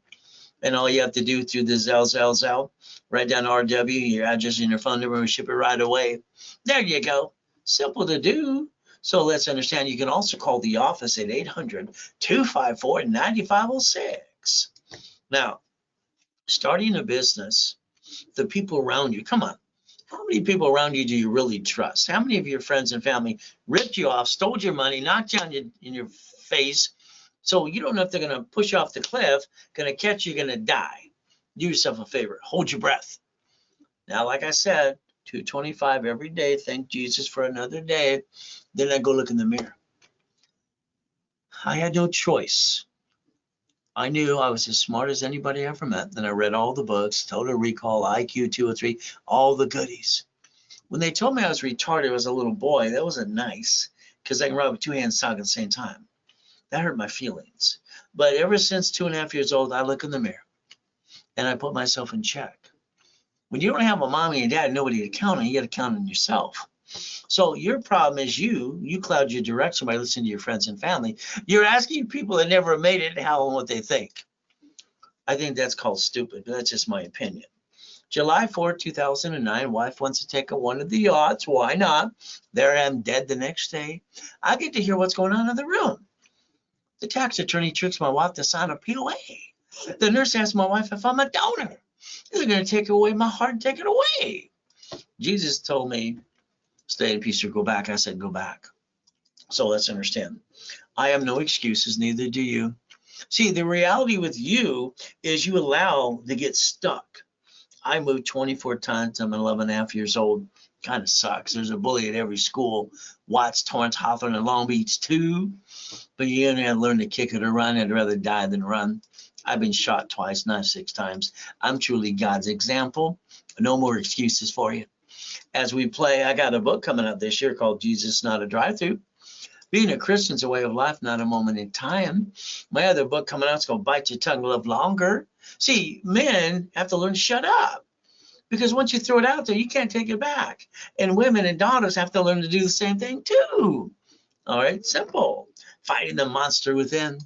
And all you have to do through the Zelle, write down RW, your address and your phone number, and ship it right away. There you go. Simple to do. So let's understand, you can also call the office at 800-254-9506. Now, starting a business, the people around you, come on, How many people around you do you really trust? How many of your friends and family ripped you off, stole your money, knocked you on in your face? So you don't know if they're going to push you off the cliff, going to catch you, going to die. Do yourself a favor. Hold your breath. Now, like I said, 225 every day. Thank Jesus for another day. Then I go look in the mirror. I had no choice. I knew I was as smart as anybody I ever met. Then I read all the books, Total Recall, IQ 203, all the goodies. When they told me I was retarded as a little boy, that wasn't nice because I can write with two hands talk at the same time. That hurt my feelings. But ever since 2.5 years old, I look in the mirror and I put myself in check. When you don't have a mommy and dad, nobody to count on, you got to count on yourself. So your problem is you cloud your direction by listening to your friends and family. You're asking people that never made it how and what they think. I think that's called stupid, but that's just my opinion. July 4, 2009, wife wants to take one of the yachts. Why not? There I am dead the next day. I get to hear what's going on in the room. The tax attorney tricks my wife to sign a POA. The nurse asks my wife if I'm a donor. They're going to take away my heart and take it away. Jesus told me, stay in peace or go back. I said, go back. So let's understand. I have no excuses, neither do you. See, the reality with you is you allow to get stuck. I moved 24 times. I'm 11.5 years old. Kind of sucks. There's a bully at every school. Watts, Torrance, Hawthorne, and Long Beach too. But you gotta learn to kick it or run. I'd rather die than run. I've been shot twice, not 6 times. I'm truly God's example. No more excuses for you. As we play, I got a book coming out this year called Jesus Not a Drive-Thru. Being a Christian's a way of life, not a moment in time. My other book coming out is called Bite Your Tongue, Live Longer. See, men have to learn to shut up. Because once you throw it out there, you can't take it back. And women and daughters have to learn to do the same thing too. All right, simple. Fighting the monster within.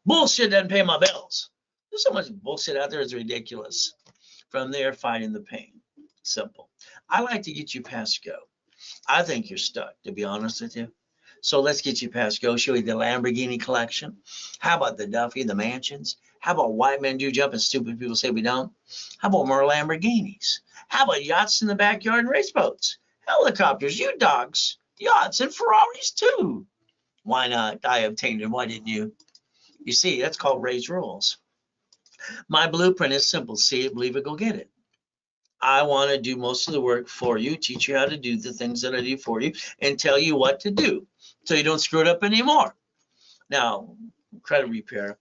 Bullshit doesn't pay my bills. There's so much bullshit out there, it's ridiculous. From there, fighting the pain. Simple. I like to get you past go. I think you're stuck, to be honest with you. So let's get you past go. Show you the Lamborghini collection. How about the Duffy, the mansions? How about white men do jump and stupid people say we don't? How about more Lamborghinis? How about yachts in the backyard and race boats? Helicopters, U-Dogs, yachts, and Ferraris too. Why not? I obtained them. Why didn't you? You see, that's called Ray's rules. My blueprint is simple. See it, believe it, go get it. I want to do most of the work for you, teach you how to do the things that I do for you, and tell you what to do so you don't screw it up anymore. Now, credit repair.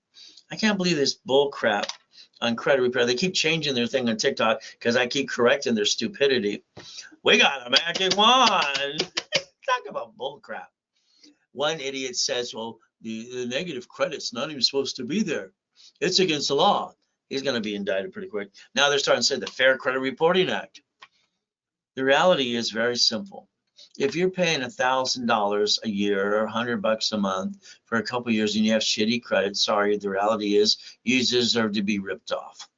I can't believe this bull crap on credit repair. They keep changing their thing on TikTok because I keep correcting their stupidity. We got a magic wand. Talk about bull crap. One idiot says, well, the negative credit's not even supposed to be there. It's against the law. He's going to be indicted pretty quick. Now they're starting to say the Fair Credit Reporting Act. The reality is very simple. If you're paying $1,000 a year or $100 a month for a couple of years and you have shitty credit, sorry, the reality is you deserve to be ripped off.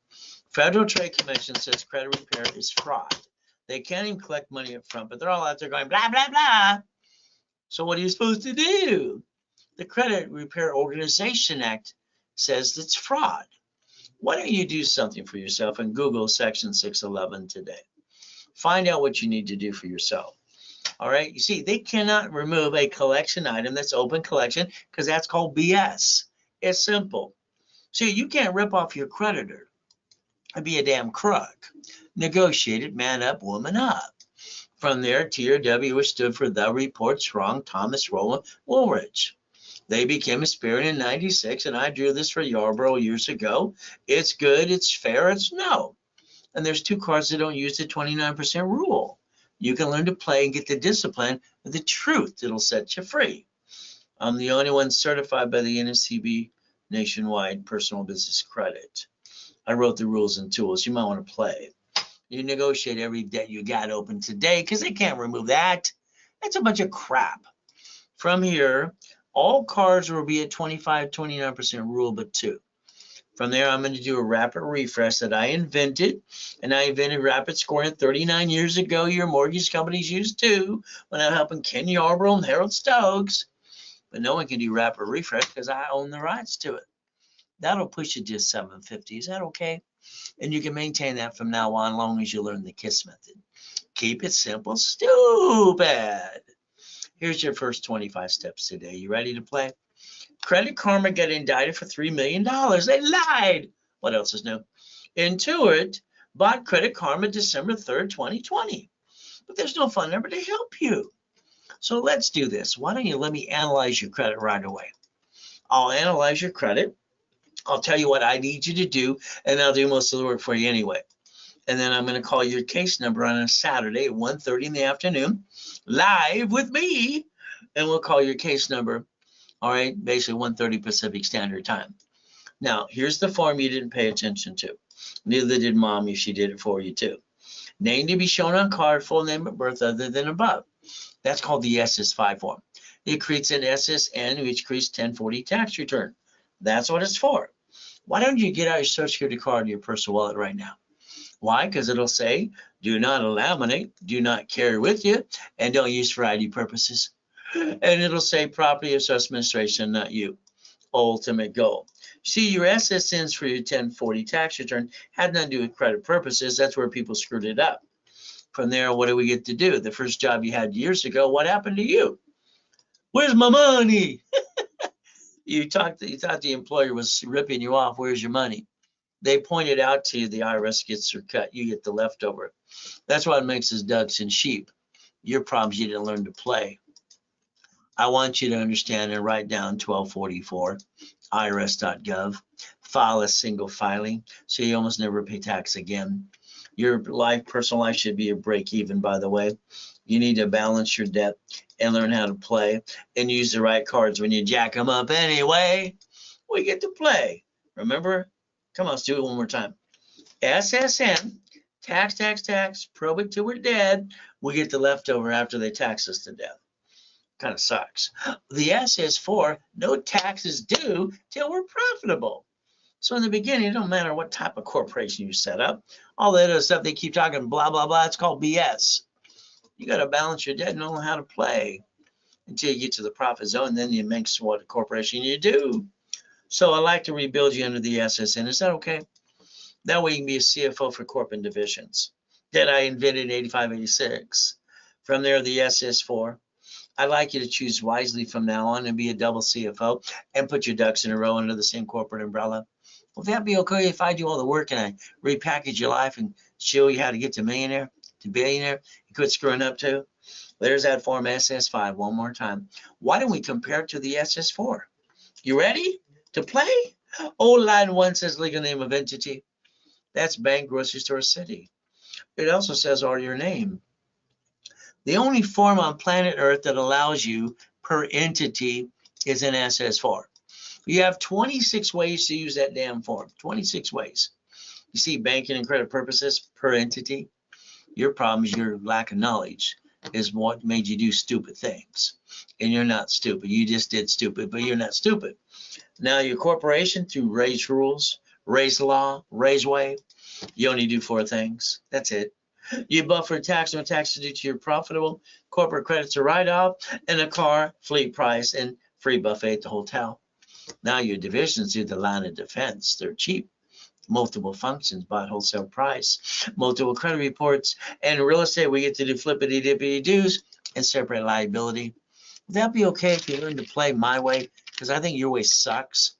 Federal Trade Commission says credit repair is fraud. They can't even collect money up front, but they're all out there going blah, blah, blah. So what are you supposed to do? The Credit Repair Organization Act says it's fraud. Why don't you do something for yourself and Google Section 611 today? Find out what you need to do for yourself. All right. You see, they cannot remove a collection item that's open collection because that's called BS. It's simple. See, you can't rip off your creditor and be a damn crook. Negotiate it, man up, woman up. From there, TRW, which stood for The Report's Wrong, Thomas Rowland Woolridge. They became a spirit in 96, and I drew this for Yarborough years ago. It's good, it's fair, it's no. And there's 2 cards that don't use the 29% rule. You can learn to play and get the discipline with the truth that'll set you free. I'm the only one certified by the NSCB Nationwide Personal Business Credit. I wrote the rules and tools. You might want to play. You negotiate every debt you got open today because they can't remove that. That's a bunch of crap. From here, all cards will be at 29% rule, but 2. From there, I'm going to do a rapid refresh that I invented, and I invented rapid scoring 39 years ago. Your mortgage companies used too when I'm helping Ken Yarborough and Harold Stokes. But no one can do rapid refresh because I own the rights to it. That'll push you to 750. Is that okay? And you can maintain that from now on, as long as you learn the KISS method. Keep it simple, stupid. Here's your first 25 steps today. You ready to play? Credit Karma got indicted for $3 million. They lied. What else is new? Intuit bought Credit Karma December 3rd, 2020. But there's no phone number to help you. So let's do this. Why don't you let me analyze your credit right away? I'll analyze your credit. I'll tell you what I need you to do, and I'll do most of the work for you anyway. And then I'm going to call your case number on a Saturday at 1:30 in the afternoon, live with me, and we'll call your case number, all right, basically 1:30 Pacific Standard Time. Now, here's the form you didn't pay attention to. Neither did Mommy. She did it for you, too. Name to be shown on card, full name of birth other than above. That's called the SS5 form. It creates an SSN, which creates 1040 tax return. That's what it's for. Why don't you get out your Social Security card in your personal wallet right now? Why? Because it'll say, do not laminate, do not carry with you, and don't use for ID purposes. And it'll say property of Social Administration, not you. Ultimate goal. See, your SSNs for your 1040 tax return had nothing to do with credit purposes. That's where people screwed it up. From there, what do we get to do? The first job you had years ago, what happened to you? Where's my money? You thought the employer was ripping you off. Where's your money? They pointed out to you the IRS gets their cut. You get the leftover. That's what makes us ducks and sheep. Your problem's you didn't learn to play. I want you to understand and write down 1244, irs.gov. File a single filing so you almost never pay tax again. Your personal life should be a break even, by the way. You need to balance your debt and learn how to play and use the right cards when you jack them up anyway. We get to play. Remember? Come on, let's do it one more time. SSN, tax, probate till we're dead. We get the leftover after they tax us to death. Kind of sucks. The SS4, no taxes due till we're profitable. So in the beginning, it don't matter what type of corporation you set up. All that other stuff they keep talking blah, blah, blah. It's called BS. You got to balance your debt and know how to play until you get to the profit zone. Then you make what corporation you do. So I like to rebuild you under the SSN. Is that okay? That way you can be a CFO for corporate divisions that I invented in 85, 86. From there, the SS4. I'd like you to choose wisely from now on and be a double CFO and put your ducks in a row under the same corporate umbrella. Will that be okay if I do all the work and I repackage your life and show you how to get to millionaire, to billionaire, and quit screwing up too? There's that form SS5 one more time. Why don't we compare it to the SS4? You ready to play? Old line 1 says legal name of entity. That's bank, grocery store, city. It also says all your name. The only form on planet Earth that allows you per entity is an SS4. You have 26 ways to use that damn form. 26 ways. You see, banking and credit purposes per entity. Your problem is your lack of knowledge is what made you do stupid things. And you're not stupid. You just did stupid, but you're not stupid. Now your corporation, through Ray's rules, Ray's law, Ray's way, you only do 4 things. That's it. You buffer tax, no taxes due to your profitable corporate credits or write-off, and a car, fleet price, and free buffet at the hotel. Now your divisions do the line of defense. They're cheap. Multiple functions, bought wholesale price, multiple credit reports, and real estate, we get to do flippity-dippity doos and separate liability. Would that be okay if you learn to play my way? Because I think your way sucks.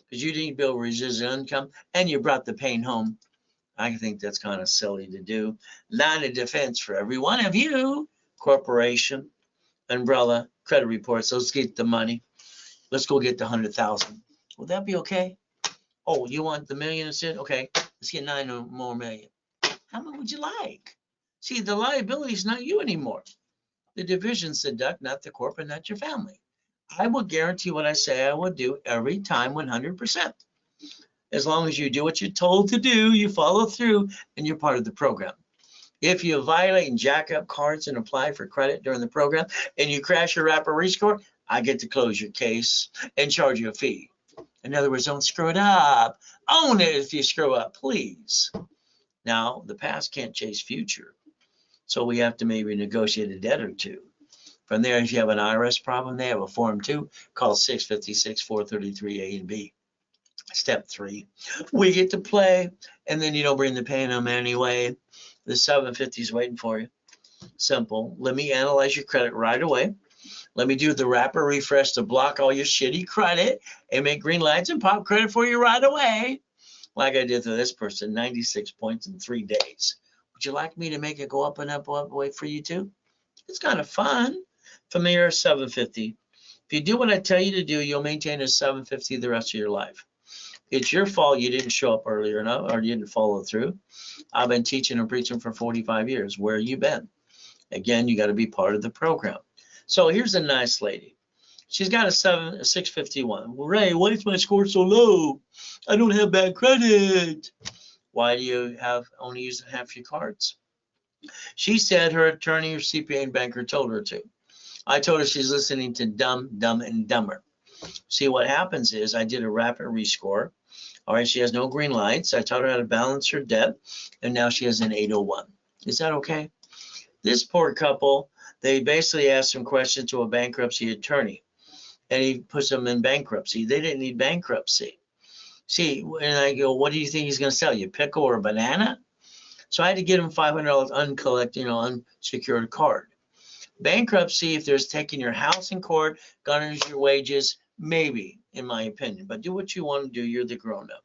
Because you didn't build residual income and you brought the pain home. I think that's kind of silly to do. Line of defense for every one of you. Corporation, umbrella, credit reports. Let's get the money. Let's go get the 100,000. Would that be okay? Oh, you want the million instead? Okay, let's get 9 more million. How much would you like? See, the liability is not you anymore. The divisions deduct, not the corporate, not your family. I will guarantee what I say I will do every time 100%. As long as you do what you're told to do, you follow through, and you're part of the program. If you violate and jack up cards and apply for credit during the program, and you crash your rapid rescore, I get to close your case and charge you a fee. In other words, don't screw it up. Own it if you screw up, please. Now, the past can't chase future. So we have to maybe negotiate a debt or two. From there, if you have an IRS problem, they have a form 2 called 656-433A and B. Step 3, we get to play, and then you don't bring the pain home anyway. The 750 is waiting for you. Simple. Let me analyze your credit right away. Let me do the wrapper refresh to block all your shitty credit and make green lights and pop credit for you right away. Like I did to this person, 96 points in 3 days. Would you like me to make it go up and up, up, away for you too? It's kind of fun. Familiar 750. If you do what I tell you to do, you'll maintain a 750 the rest of your life. It's your fault you didn't show up earlier enough or you didn't follow through. I've been teaching and preaching for 45 years. Where you been? Again, you got to be part of the program. So here's a nice lady. She's got a 651. Well, Ray, why is my score so low? I don't have bad credit. Why do you have only using half your cards? She said her attorney or CPA and banker told her to. I told her she's listening to Dumb, Dumb, and Dumber. See, what happens is I did a rapid rescore. All right, she has no green lights. I taught her how to balance her debt, and now she has an 801. Is that okay? This poor couple, they basically asked some questions to a bankruptcy attorney, and he puts them in bankruptcy. They didn't need bankruptcy. See, and I go, what do you think he's going to sell you, pickle or a banana? So I had to get him $500 unsecured card. Bankruptcy, if there's taking your house in court, garnish your wages, maybe, in my opinion. But do what you want to do. You're the grown-up.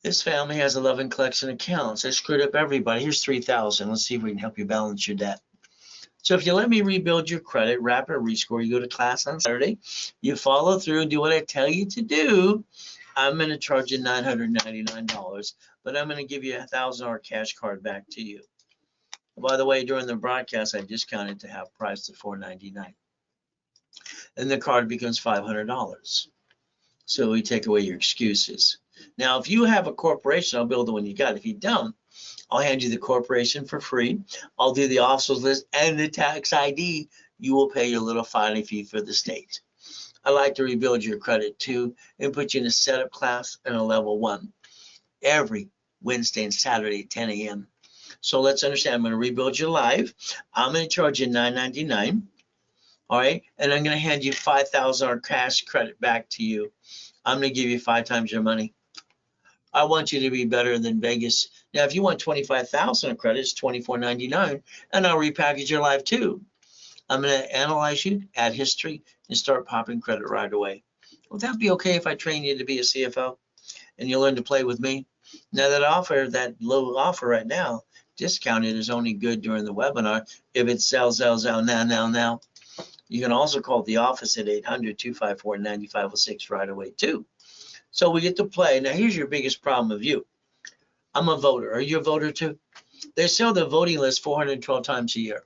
This family has 11 collection accounts. They screwed up everybody. Here's 3,000. Let's see if we can help you balance your debt. So if you let me rebuild your credit, rapid rescore, you go to class on Saturday, you follow through and do what I tell you to do, I'm going to charge you $999, but I'm going to give you a $1,000 cash card back to you. By the way, during the broadcast, I discounted to half price to $499. And the card becomes $500. So we take away your excuses. Now, if you have a corporation, I'll build the one you got. If you don't, I'll hand you the corporation for free. I'll do the officers list and the tax ID. You will pay your little filing fee for the state. I like to rebuild your credit too and put you in a setup class and a level 1 every Wednesday and Saturday at 10 a.m. So let's understand, I'm going to rebuild your life. I'm going to charge you $999. All right. And I'm going to hand you $5,000 cash credit back to you. I'm going to give you 5 times your money. I want you to be better than Vegas. Now, if you want 25,000 of credit, it's $24.99, and I'll repackage your life too. I'm going to analyze you, add history, and start popping credit right away. Would that be okay if I train you to be a CFO and you learn to play with me? Now, that low offer right now, discounted, is only good during the webinar. If it sells now. You can also call the office at 800-254-9506 right away too. So we get to play. Now, here's your biggest problem of you. I'm a voter. Are you a voter too? They sell the voting list 412 times a year.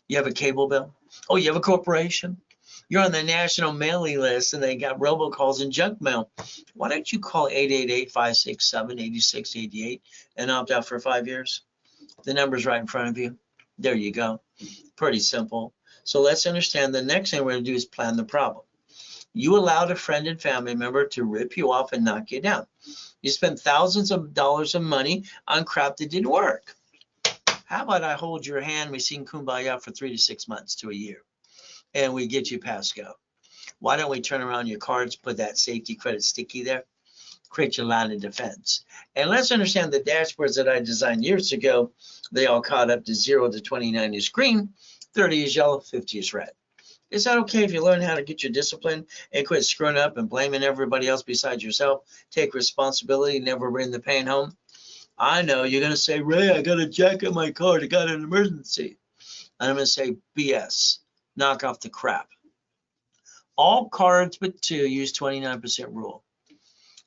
You have a cable bill? Oh, you have a corporation? You're on the national mailing list and they got robocalls and junk mail. Why don't you call 888-567-8688 and opt out for 5 years? The number's right in front of you. There you go. Pretty simple. So let's understand the next thing we're going to do is plan the problem. You allowed a friend and family member to rip you off and knock you down. You spent thousands of dollars of money on crap that didn't work. How about I hold your hand, we sing Kumbaya for 3 to 6 months to a year, and we get you past go. Why don't we turn around your cards, put that safety credit sticky there, create your line of defense. And let's understand the dashboards that I designed years ago, they all caught up to 0 to 29 is green, 30 is yellow, 50 is red. Is that okay if you learn how to get your discipline and quit screwing up and blaming everybody else besides yourself? Take responsibility, never bring the pain home. I know you're going to say, Ray, I got a jack in my car. I got an emergency. And I'm going to say, BS. Knock off the crap. All cards but 2 use 29% rule.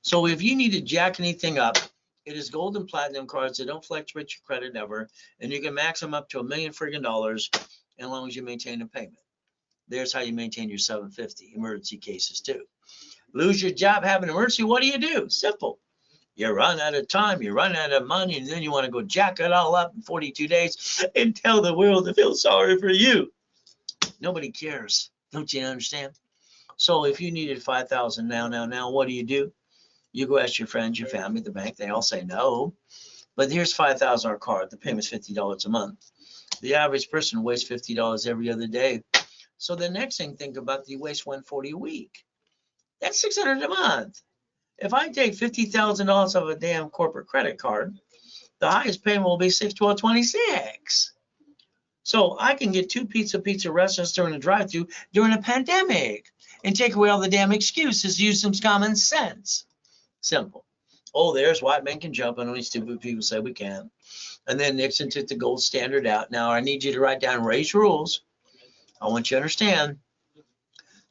So if you need to jack anything up, it is gold and platinum cards that don't fluctuate your credit ever, and you can max them up to $1 million friggin' dollars as long as you maintain a payment. There's how you maintain your 750 emergency cases too. Lose your job, have an emergency, what do? Simple. You run out of time, you run out of money, and then you want to go jack it all up in 42 days and tell the world to feel sorry for you. Nobody cares. Don't you understand? So if you needed 5,000 now, what do? You go ask your friends, your family, the bank, they all say no. But here's $5,000 card, the payment's $50 a month. The average person wastes $50 every other day. So the next thing, think about, you waste $140 a week. That's $600 a month. If I take $50,000 off a damn corporate credit card, the highest payment will be $612.26. So I can get 2 pizza restaurants during a drive-through during a pandemic and take away all the damn excuses, use some common sense. Simple. Oh, there's white men can jump, and only stupid people say we can. And then Nixon took the gold standard out. Now I need you to write down Ray's rules. I want you to understand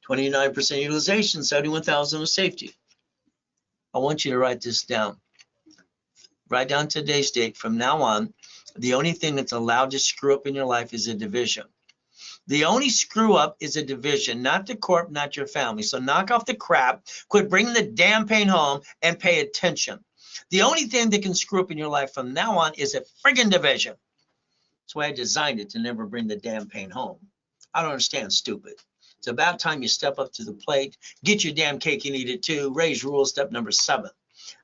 29% utilization, 71,000 of safety. I want you to write this down. Write down today's date. From now on, the only thing that's allowed to screw up in your life is a division. The only screw up is a division, not the corp, not your family. So knock off the crap, quit bringing the damn pain home, and pay attention. The only thing that can screw up in your life from now on is a friggin' division. That's why I designed it, to never bring the damn pain home. I don't understand, stupid. It's about time you step up to the plate, get your damn cake and eat it too. Ray's rule, step number 7.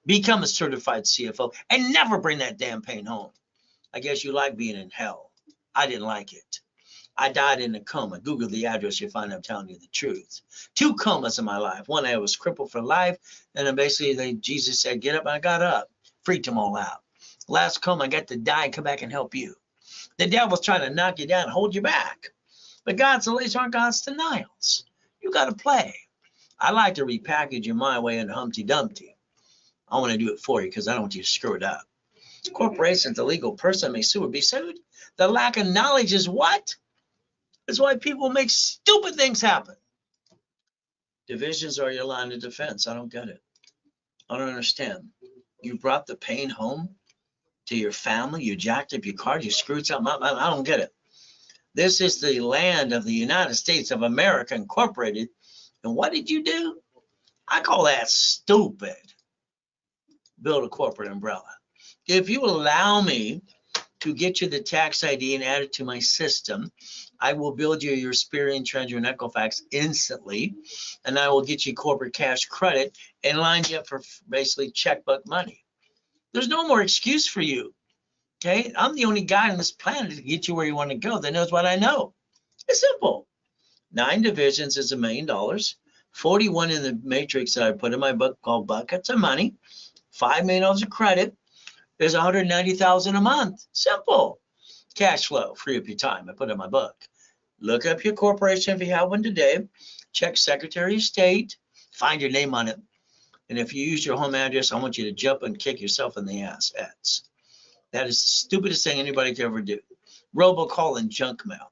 Become a certified CFO and never bring that damn pain home. I guess you like being in hell. I didn't like it. I died in a coma. Google the address, you'll find I'm telling you the truth. 2 comas in my life. One, I was crippled for life, and then basically Jesus said, get up, and I got up. Freaked them all out. Last coma, I got to die and come back and help you. The devil's trying to knock you down and hold you back. But God's delays aren't God's denials. You got to play. I like to repackage you my way into Humpty Dumpty. I want to do it for you because I don't want you to screw it up. Corporations, a legal person may sue or be sued. The lack of knowledge is what? It's why people make stupid things happen. Divisions are your line of defense. I don't get it. I don't understand. You brought the pain home to your family. You jacked up your car. You screwed something up. I don't get it. This is the land of the United States of America Incorporated. And what did you do? I call that stupid. Build a corporate umbrella. If you allow me to get you the tax ID and add it to my system, I will build you your Experian, Treasury, and Equifax instantly, and I will get you corporate cash credit and line you up for basically checkbook money. There's no more excuse for you. Okay, I'm the only guy on this planet to get you where you want to go that knows what I know. It's simple. 9 divisions is $1 million. 41 in the matrix that I put in my book called Buckets of Money. $5 million of credit is $190,000 a month. Simple. Cash flow, free up your time. I put it in my book. Look up your corporation if you have one today. Check Secretary of State. Find your name on it. And if you use your home address, I want you to jump and kick yourself in the ass. That is the stupidest thing anybody could ever do. Robocall and junk mail.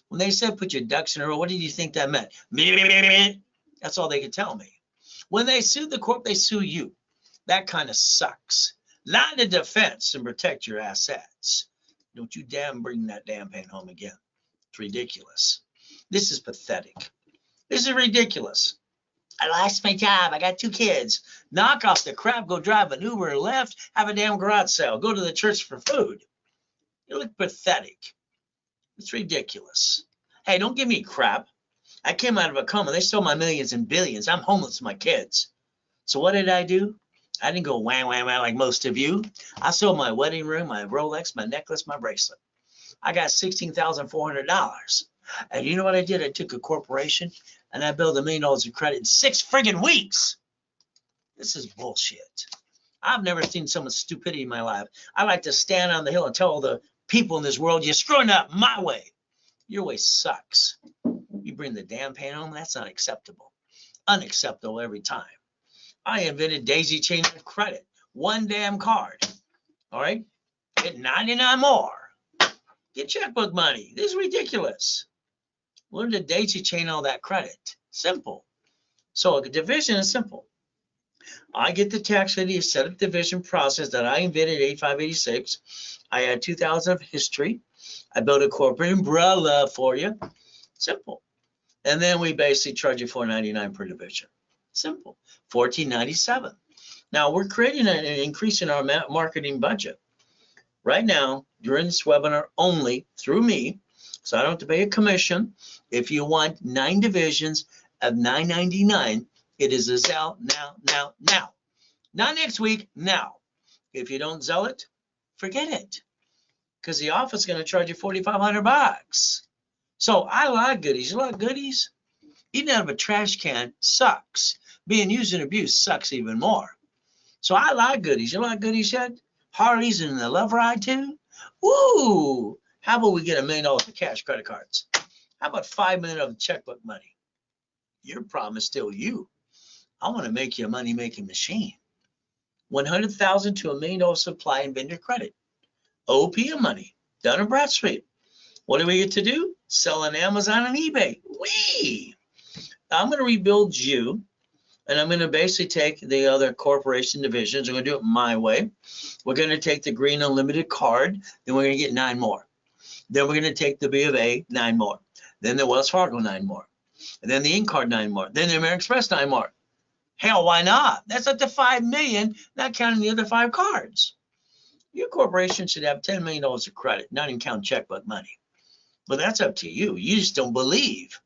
When they said put your ducks in a row, what did you think that meant? That's all they could tell me. When they sue the corp, they sue you. That kind of sucks. Line of defense and protect your assets. Don't you damn bring that damn pain home again. It's ridiculous. This is pathetic. This is ridiculous. I lost my job. I got 2 kids. Knock off the crap. Go drive an Uber or Lyft. Have a damn garage sale. Go to the church for food. You look pathetic. It's ridiculous. Hey, don't give me crap. I came out of a coma. They stole my millions and billions. I'm homeless with my kids. So what did I do? I didn't go wham, wham, wham like most of you. I sold my wedding ring, my Rolex, my necklace, my bracelet. I got $16,400. And you know what I did? I took a corporation and I built $1 million of credit in 6 friggin' weeks. This is bullshit. I've never seen so much stupidity in my life. I like to stand on the hill and tell all the people in this world, you're screwing up my way. Your way sucks. You bring the damn pain home, that's not acceptable. Unacceptable every time. I invented daisy chain of credit. 1 damn card. All right? Get 99 more. Get checkbook money. This is ridiculous. Learn to daisy chain all that credit. Simple. So a division is simple. I get the tax ID set up division process that I invented 8586. I had 2000 of history. I built a corporate umbrella for you. Simple. And then we basically charge you $4.99 per division. Simple. $14.97. Now we're creating an increase in our marketing budget. Right now, during this webinar only through me, so I don't have to pay a commission. If you want 9 divisions of $9.99, it is a sell now. Not next week, now. If you don't sell it, forget it. Because the office is going to charge you $4,500. So I like goodies. You like goodies? Eating out of a trash can sucks. Being used and abused sucks even more. So I like goodies. You like goodies yet? Harleys and the Love Ride too? Ooh, How about we get $1 million of cash credit cards? How about $5 million of checkbook money? Your problem is still you. I want to make you a money-making machine. 100,000 to $1 million supply and vendor credit. OPM money, Dun & Bradstreet. What do we get to do? Sell on Amazon and eBay. I'm going to rebuild you, and I'm going to basically take the other corporation divisions. I'm going to do it my way. We're going to take the Green Unlimited card, then we're going to get 9 more. Then we're going to take the B of A, 9 more. Then the Wells Fargo, 9 more. And then the InCard, 9 more. Then the American Express, 9 more. Hell, why not? That's up to $5 million, not counting the other 5 cards. Your corporation should have $10 million of credit, not even count checkbook money. But that's up to you. You just don't believe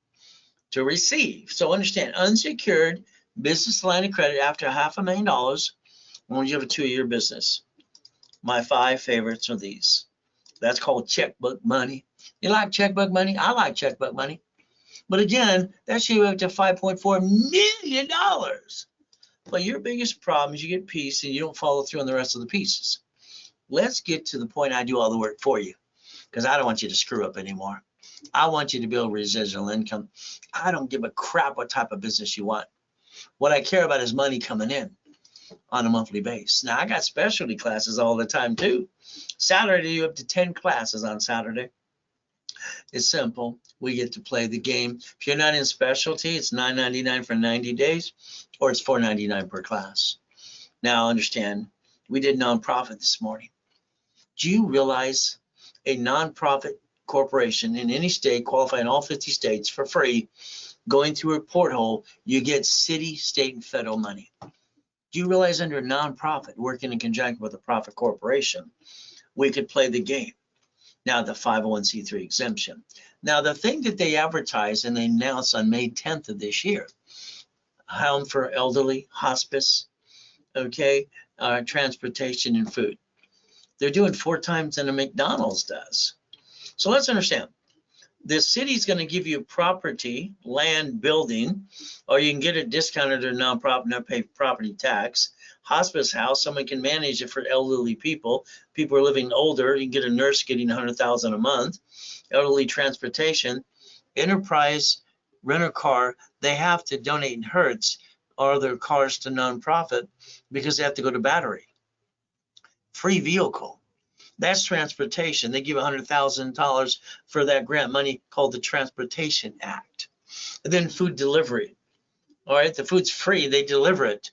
to receive. So understand, unsecured business line of credit after $500,000 when you have a 2-year business. My 5 favorites are these. That's called checkbook money. You like checkbook money? I like checkbook money. But again, that should be up to $5.4 million. But your biggest problem is you get peace and you don't follow through on the rest of the pieces. Let's get to the point I do all the work for you, because I don't want you to screw up anymore. I want you to build residual income. I don't give a crap what type of business you want. What I care about is money coming in on a monthly basis. Now, I got specialty classes all the time too. Saturday, you up to 10 classes on Saturday. It's simple. We get to play the game. If you're not in specialty, it's $9.99 for 90 days, or it's $4.99 per class. Now, understand, we did nonprofit this morning. Do you realize a nonprofit corporation in any state, qualified in all 50 states for free, going through a porthole, you get city, state, and federal money? Do you realize under a nonprofit, working in conjunction with a profit corporation, we could play the game? Now, the 501c3 exemption. Now, the thing that they advertised and they announced on May 10th of this year, home for elderly, hospice, okay, transportation and food. They're doing 4 times than a McDonald's does. So let's understand. The city's going to give you property, land, building, or you can get it discounted or nonprofit, not pay property tax. Hospice house, someone can manage it for elderly people. People are living older. You can get a nurse getting $100,000 a month. Elderly transportation, enterprise, rent a car. They have to donate in hertz or their cars to nonprofit because they have to go to battery. Free vehicle. That's transportation. They give $100,000 for that grant money called the Transportation Act. And then food delivery. All right, the food's free. They deliver it.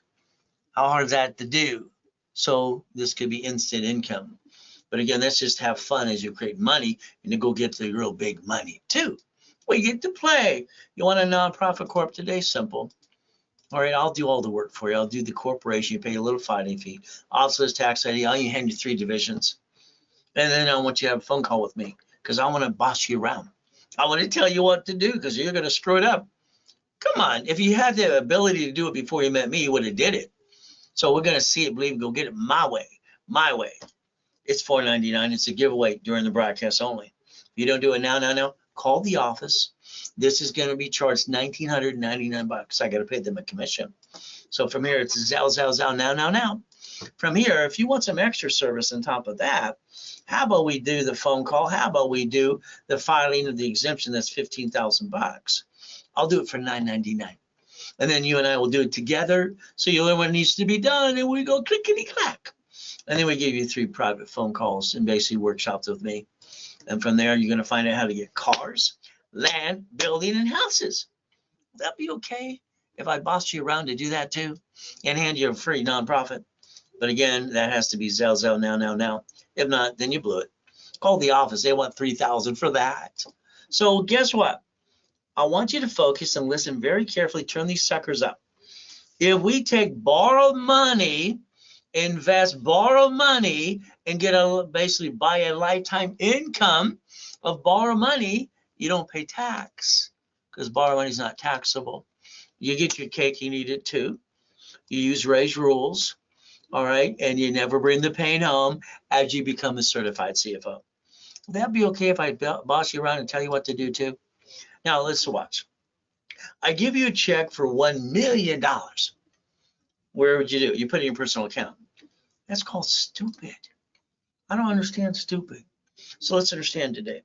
How hard is that to do? So this could be instant income. But again, let's just have fun as you create money and you go get the real big money too. We get to play. You want a nonprofit corp today? Simple. All right, I'll do all the work for you. I'll do the corporation. You pay a little filing fee. Also, this tax ID. I'll hand you 3 divisions. And then I want you to have a phone call with me because I want to boss you around. I want to tell you what to do because you're going to screw it up. Come on. If you had the ability to do it before you met me, you would have did it. So we're going to see it, believe, go get it my way. My way. It's $4.99. It's a giveaway during the broadcast only. If you don't do it now, call the office. This is going to be charged $1,999. I got to pay them a commission. So from here, it's Zell, now. From here, if you want some extra service on top of that, how about we do the phone call? How about we do the filing of the exemption? That's $15,000. I'll do it for $9.99. And then you and I will do it together. So you learn what needs to be done and we go clickety clack. And then we give you 3 private phone calls and basically workshops with me. And from there, you're going to find out how to get cars, land, building, and houses. Would that be okay if I bossed you around to do that too and hand you a free nonprofit? But again, that has to be Zell now. If not, then you blew it. Call the office. They want $3,000 for that. So guess what? I want you to focus and listen very carefully. Turn these suckers up. If we take borrowed money, invest borrowed money, and basically buy a lifetime income of borrowed money, you don't pay tax because borrowed money is not taxable. You get your cake, you eat it too. You use Ray's rules. All right, and you never bring the pain home as you become a certified CFO. Would that be okay if I boss you around and tell you what to do too? Now, let's watch. I give you a check for $1 million. Where would you do? You put it in your personal account. That's called stupid. I don't understand stupid. So let's understand today.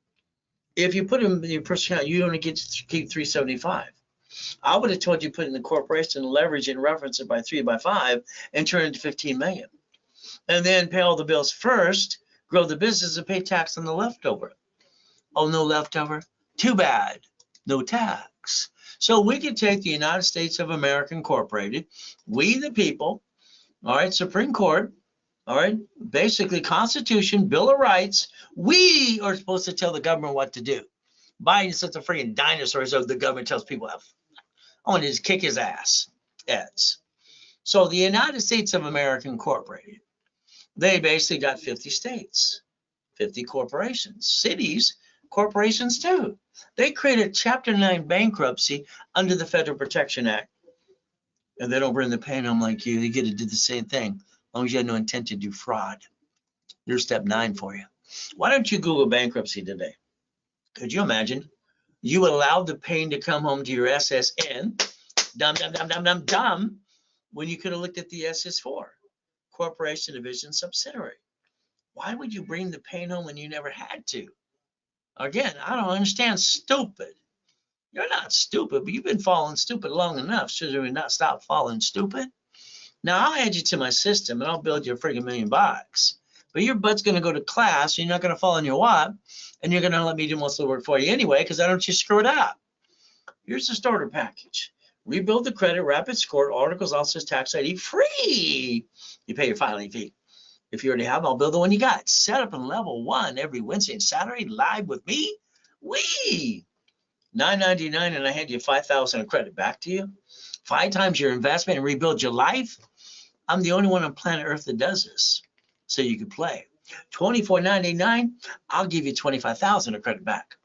If you put them in your personal account, you only get to keep 375. I would have told you put in the corporation, leverage and reference it by 3 by 5 and turn it into 15 million. And then pay all the bills first, grow the business and pay tax on the leftover. Oh, no leftover? Too bad. No tax. So we could take the United States of America Incorporated, we the people, all right, Supreme Court, all right, basically Constitution, Bill of Rights, we are supposed to tell the government what to do. Biden's such a freaking dinosaur, so the government tells people, I want to just kick his ass. Eds. So the United States of America Incorporated, they basically got 50 states, 50 corporations, cities, corporations too. They created Chapter 9 bankruptcy under the Federal Protection Act. And they don't bring the pain home like you. They get to do the same thing, as long as you have no intent to do fraud. Here's step 9 for you. Why don't you Google bankruptcy today? Could you imagine? You allowed the pain to come home to your SSN, dumb, when you could have looked at the SS4, corporation, division, subsidiary. Why would you bring the pain home when you never had to? Again, I don't understand. Stupid. You're not stupid, but you've been falling stupid long enough. Should we not stop falling stupid? Now, I'll add you to my system and I'll build you a friggin' $1 million. But your butt's going to go to class. You're not going to fall in your WAP. And you're going to let me do most of the work for you anyway, because I don't want you to screw it up. Here's the starter package. Rebuild the credit, rapid score, articles, also tax ID, free. You pay your filing fee. If you already have them, I'll build the one you got. Set up in level 1 every Wednesday and Saturday, live with me. Wee! $9.99, and I hand you $5,000 of credit back to you. 5 times your investment and rebuild your life. I'm the only one on planet Earth that does this, so you can play. $24.99, I'll give you $25,000 of credit back.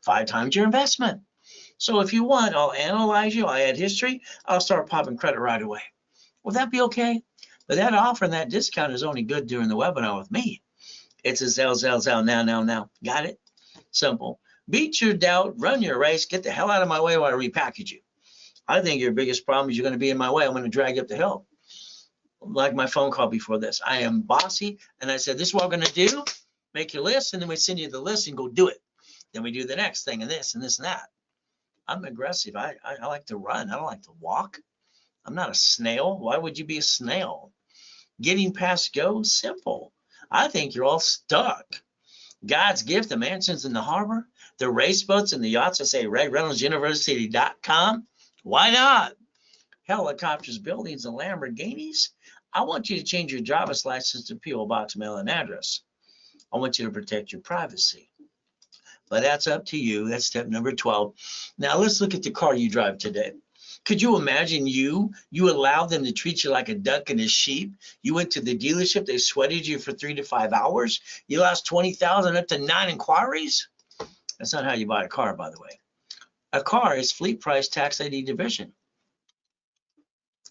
5 times your investment. So if you want, I'll analyze you, I'll add history, I'll start popping credit right away. Will that be okay? But that offer and that discount is only good during the webinar with me. It's a zell, now. Got it? Simple. Beat your doubt, run your race, get the hell out of my way while I repackage you. I think your biggest problem is you're going to be in my way. I'm going to drag you up the hill. Like my phone call before this. I am bossy, and I said, this is what we're going to do. Make your list, and then we send you the list and go do it. Then we do the next thing and this and this and that. I'm aggressive. I like to run. I don't like to walk. I'm not a snail. Why would you be a snail? Getting past go, simple. I think you're all stuck. God's gift, the mansions in the harbor, the race boats and the yachts that say Ray Reynolds University.com. Why not? Helicopters, buildings, and Lamborghinis. I want you to change your driver's license to P.O. Box, mail, and address. I want you to protect your privacy. But that's up to you. That's step number 12. Now let's look at the car you drive today. Could you imagine you allowed them to treat you like a duck and a sheep? You went to the dealership, they sweated you for 3 to 5 hours. You lost 20,000 up to 9 inquiries. That's not how you buy a car, by the way. A car is fleet price tax ID division.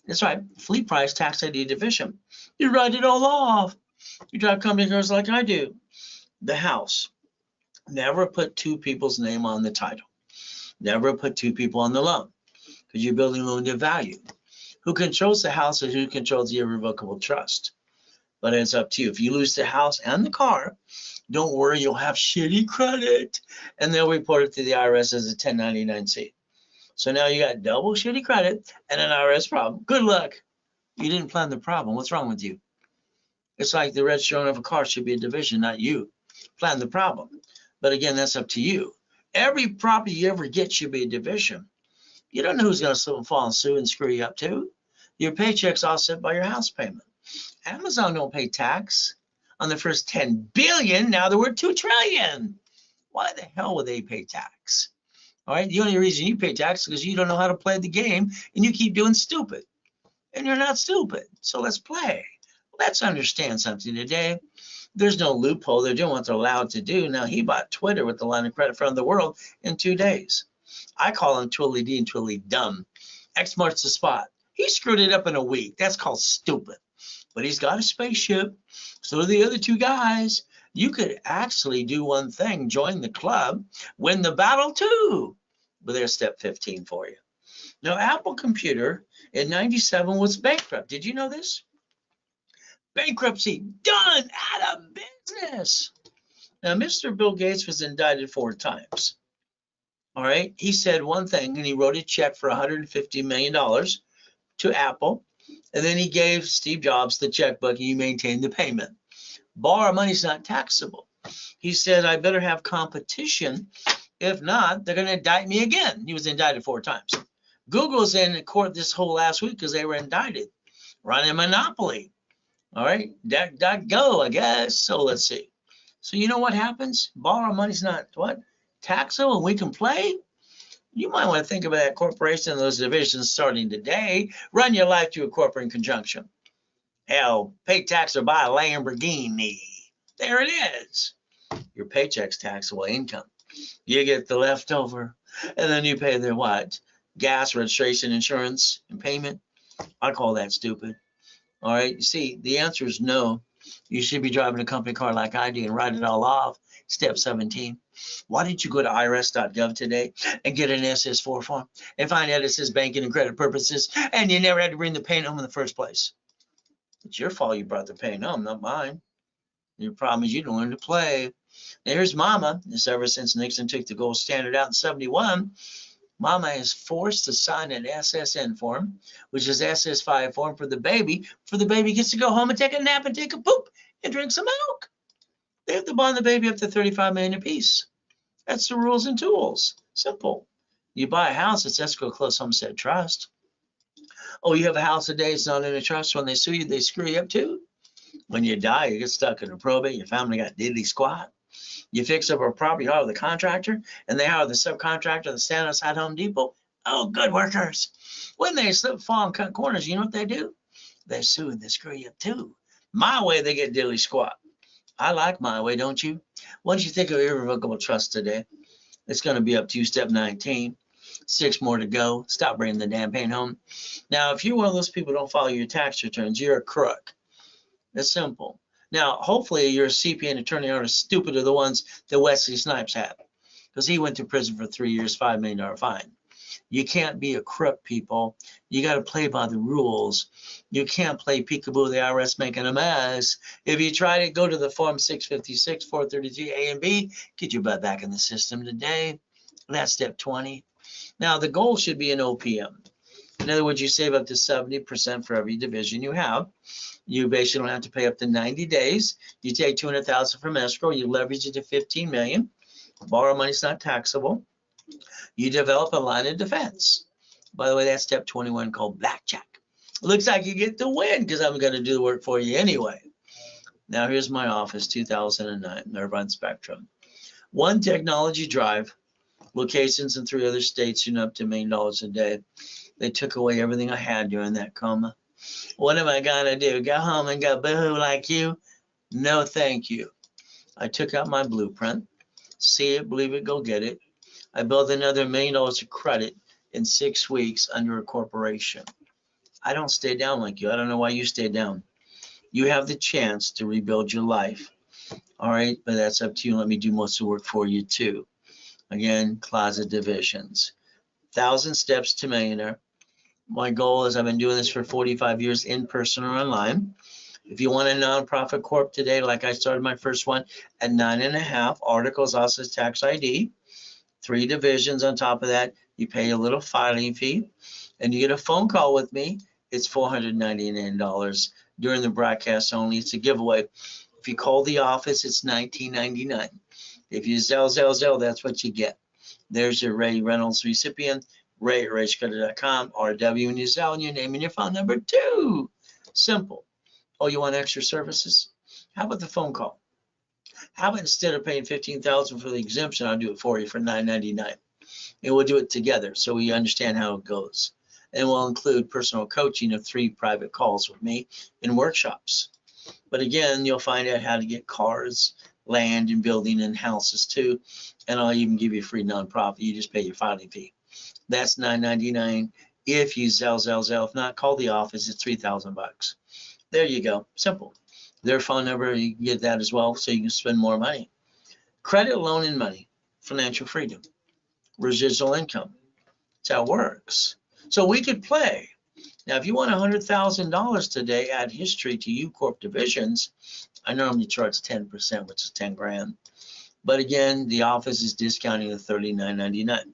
That's right, fleet price tax ID division. You write it all off. You drive company cars like I do. The house. Never put 2 people's name on the title. Never put 2 people on the loan, because you're building loan to value. Who controls the house is who controls the irrevocable trust. But it's up to you. If you lose the house and the car, don't worry, you'll have shitty credit, and they'll report it to the IRS as a 1099-C. So now you got double shitty credit and an IRS problem. Good luck. You didn't plan the problem. What's wrong with you? It's like the registration of a car should be a division, not you. Plan the problem. But again, that's up to you. Every property you ever get should be a division. You don't know who's going to slip and fall and sue and screw you up too. Your paycheck's offset by your house payment. Amazon don't pay tax on the first 10 billion. Now they're worth 2 trillion. Why the hell would they pay tax? All right. The only reason you pay tax is because you don't know how to play the game and you keep doing stupid. And you're not stupid. So let's play. Let's understand something today. There's no loophole. They're doing what they're allowed to do. Now, he bought Twitter with the line of credit from the world in 2 days. I call him Twilly D and Twilly Dumb. X marks the spot. He screwed it up in a week. That's called stupid. But he's got a spaceship. So do the other 2 guys. You could actually do one thing, join the club, win the battle too. But there's step 15 for you. Now, Apple Computer in 97 was bankrupt. Did you know this? Bankruptcy, done, out of business. Now, Mr. Bill Gates was indicted 4 times. All right. He said one thing, and he wrote a check for $150 million to Apple. And then he gave Steve Jobs the checkbook and he maintained the payment. Borrow money is not taxable. He said, I better have competition. If not, they're going to indict me again. He was indicted 4 times. Google's in court this whole last week because they were indicted. Running a monopoly. All right. Go, I guess. So let's see. So you know what happens? Borrow money's not what? Taxable and we can play? You might want to think about that corporation and those divisions starting today. Run your life through a corporate conjunction. Hell, pay tax or buy a Lamborghini. There it is. Your paycheck's taxable income. You get the leftover, and then you pay the what? Gas, registration, insurance, and payment. I call that stupid. All right. You see, the answer is no. You should be driving a company car like I do and write it all off. Step 17. Why didn't you go to irs.gov today and get an SS4 form and find out it says banking and credit purposes and you never had to bring the paint home in the first place? It's your fault you brought the paint home, not mine. Your problem is you don't learn to play. Now here's Mama. This ever since Nixon took the gold standard out in 71. Mama is forced to sign an SSN form, which is SS5 form for the baby. For the baby gets to go home and take a nap and take a poop and drink some milk. They have to bond the baby up to $35 million apiece. That's the rules and tools. Simple. You buy a house, it's escrow close homestead trust. Oh, you have a house today, it's not in a trust. When they sue you, they screw you up too. When you die, you get stuck in a probate. Your family got diddly squat. You fix up a property, hire the contractor, and they hire the subcontractor that stand outside Home Depot. Oh, good workers. When they slip, fall, and cut corners, you know what they do? They sue and they screw you up too. My way, they get diddly squat. I like my way, don't you? Once you think of irrevocable trust today, it's going to be up to you, step 19. 6 more to go. Stop bringing the damn pain home. Now, if you're one of those people who don't follow your tax returns, you're a crook. It's simple. Now, hopefully your CPA and attorney aren't as stupid as the ones that Wesley Snipes had, because he went to prison for 3 years, $5 million fine. You can't be a crook, people. You got to play by the rules. You can't play peekaboo, the IRS making a mess. If you try to go to the Form 656, 433 A and B, get your butt back in the system today. That's step 20. Now, the goal should be an OPM. In other words, you save up to 70% for every division you have. You basically don't have to pay up to 90 days. You take $200,000 from escrow, you leverage it to $15 million. Borrow money is not taxable. You develop a line of defense. By the way, that's step 21 called blackjack. Looks like you get the win because I'm going to do the work for you anyway. Now here's my office, 2009, Irvine Spectrum. One Technology Drive, locations in 3 other states, and up to $1 million a day. They took away everything I had during that coma. What am I gonna do? Go home and go boohoo like you? No, thank you. I took out my blueprint. See it, believe it, go get it. I built another $1 million of credit in 6 weeks under a corporation. I don't stay down like you. I don't know why you stay down. You have the chance to rebuild your life. All right, but that's up to you. Let me do most of the work for you too. Again, closet divisions. 1,000 steps to millionaire. My goal is I've been doing this for 45 years in person or online. If you want a nonprofit corp today, like I started my first one at 9.5 articles, also tax ID, 3 divisions on top of that. You pay a little filing fee and you get a phone call with me. It's $499 during the broadcast only. It's a giveaway. If you call the office, it's $19.99. If you Zelle, that's what you get. There's your Ray Reynolds recipient. Ray@raycredit.com, RW, and you Zelle and your name and your phone number too. Simple. Oh, you want extra services? How about the phone call? How about instead of paying $15,000 for the exemption, I'll do it for you for $999. And we'll do it together so we understand how it goes. And we'll include personal coaching of 3 private calls with me in workshops. But again, you'll find out how to get cars, land, and building and houses too. And I'll even give you a free nonprofit. You just pay your filing fee. That's $999 if you Zelle. If not, call the office. It's $3,000. There you go. Simple. Their phone number, you can get that as well so you can spend more money. Credit, loan, and money. Financial freedom. Residual income. That's how it works. So we could play. Now, if you want $100,000 today, add history to U Corp divisions. I normally charge 10%, which is 10 grand. But again, the office is discounting the $39.99,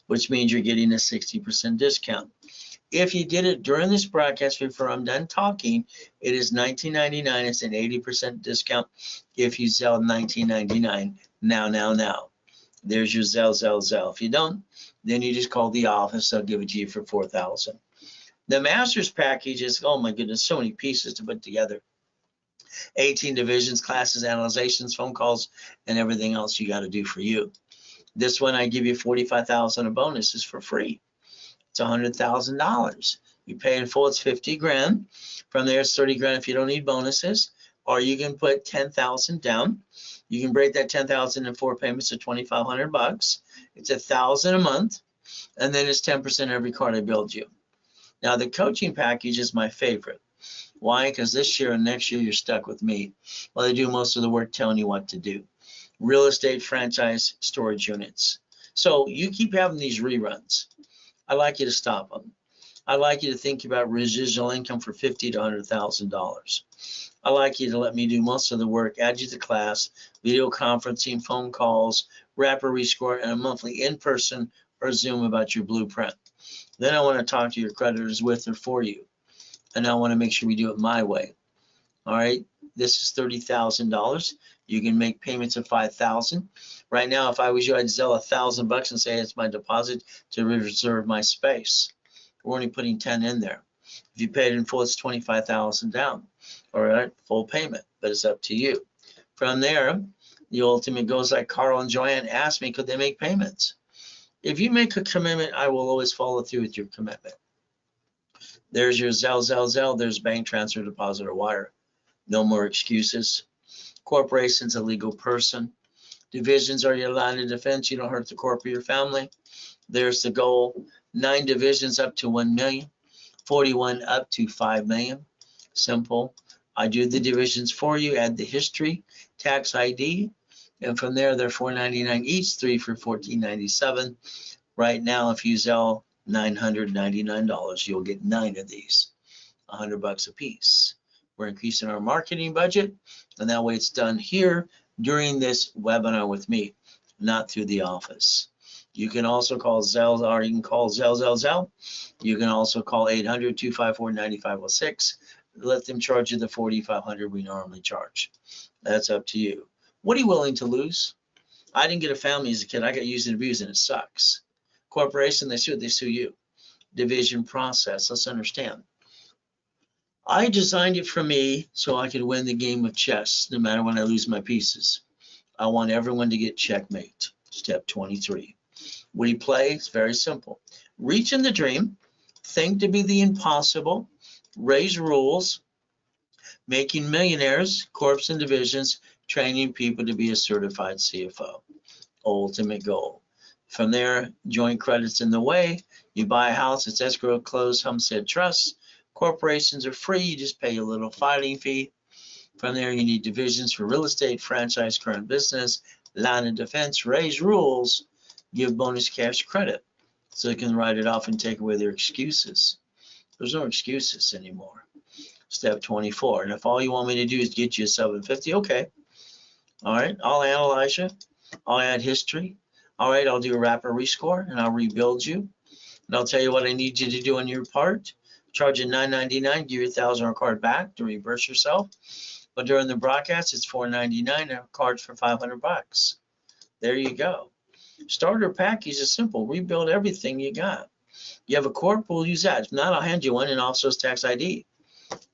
which means you're getting a 60% discount. If you did it during this broadcast before I'm done talking, it is $19.99. It's an 80% discount if you sell $19.99 now. There's your Zell. If you don't, then you just call the office. They'll give it to you for $4,000. The master's package is, oh my goodness, so many pieces to put together. 18 divisions, classes, analyzations, phone calls, and everything else you got to do for you. This one, I give you $45,000 of bonuses for free. It's $100,000. You pay in full, it's 50 grand. From there, it's 30 grand if you don't need bonuses, or you can put 10,000 down. You can break that 10,000 in 4 payments of 2,500 bucks. It's $1,000 a month, and then it's 10% every card I build you. Now, the coaching package is my favorite. Why? Because this year and next year, you're stuck with me while I do most of the work telling you what to do. Real estate franchise storage units. So you keep having these reruns. I'd like you to stop them. I'd like you to think about residual income for $50,000 to $100,000. I'd like you to let me do most of the work, add you to class, video conferencing, phone calls, rapid rescore, and a monthly in-person or Zoom about your blueprint. Then I want to talk to your creditors with or for you. And I want to make sure we do it my way. All right, this is $30,000. You can make payments of $5,000. Right now, if I was you, I'd sell $1,000 and say it's my deposit to reserve my space. We're only putting 10 in there. If you paid in full, it's 25,000 down. All right, full payment, but it's up to you. From there, the ultimate goes like Carl and Joanne asked me, could they make payments? If you make a commitment, I will always follow through with your commitment. There's your Zell. There's bank transfer, deposit, or wire. No more excuses. Corporation's a legal person. Divisions are your line of defense. You don't hurt the corp or your family. There's the goal. 9 divisions up to 1 million. 41 up to 5 million. Simple. I do the divisions for you. Add the history, tax ID, and from there they're $4.99 each. 3 for $14.97. Right now, if you sell $999, you'll get 9 of these, $100 a piece. We're increasing our marketing budget, and that way it's done here during this webinar with me, not through the office. You can also call Zell, or you can call Zell. You can also call 800-254-9506. Let them charge you the $4,500 we normally charge. That's up to you. What are you willing to lose? I didn't get a family as a kid. I got used and abused, and it sucks. Corporation, they sue you. Division process, let's understand. I designed it for me so I could win the game of chess no matter when I lose my pieces. I want everyone to get checkmate. Step 23. We play, it's very simple. Reach in the dream, think to be the impossible, raise rules, making millionaires, corps and divisions, training people to be a certified CFO. Ultimate goal. From there, joint credits in the way. You buy a house, it's escrow, closed, homestead trust. Corporations are free, you just pay a little filing fee. From there, you need divisions for real estate, franchise, current business, line of defense, raise rules, give bonus cash credit. So they can write it off and take away their excuses. There's no excuses anymore. Step 24. And if all you want me to do is get you a 750, okay. All right, I'll analyze you. I'll add history. All right, I'll do a rapid rescore and I'll rebuild you. And I'll tell you what I need you to do on your part. Charge you $9.99, give you $1,000 card back to reimburse yourself. But during the broadcast, it's $4.99 and cards for $500. There you go. Starter package is simple. Rebuild everything you got. You have a corp, we'll use that. If not, I'll hand you one and also it's tax ID.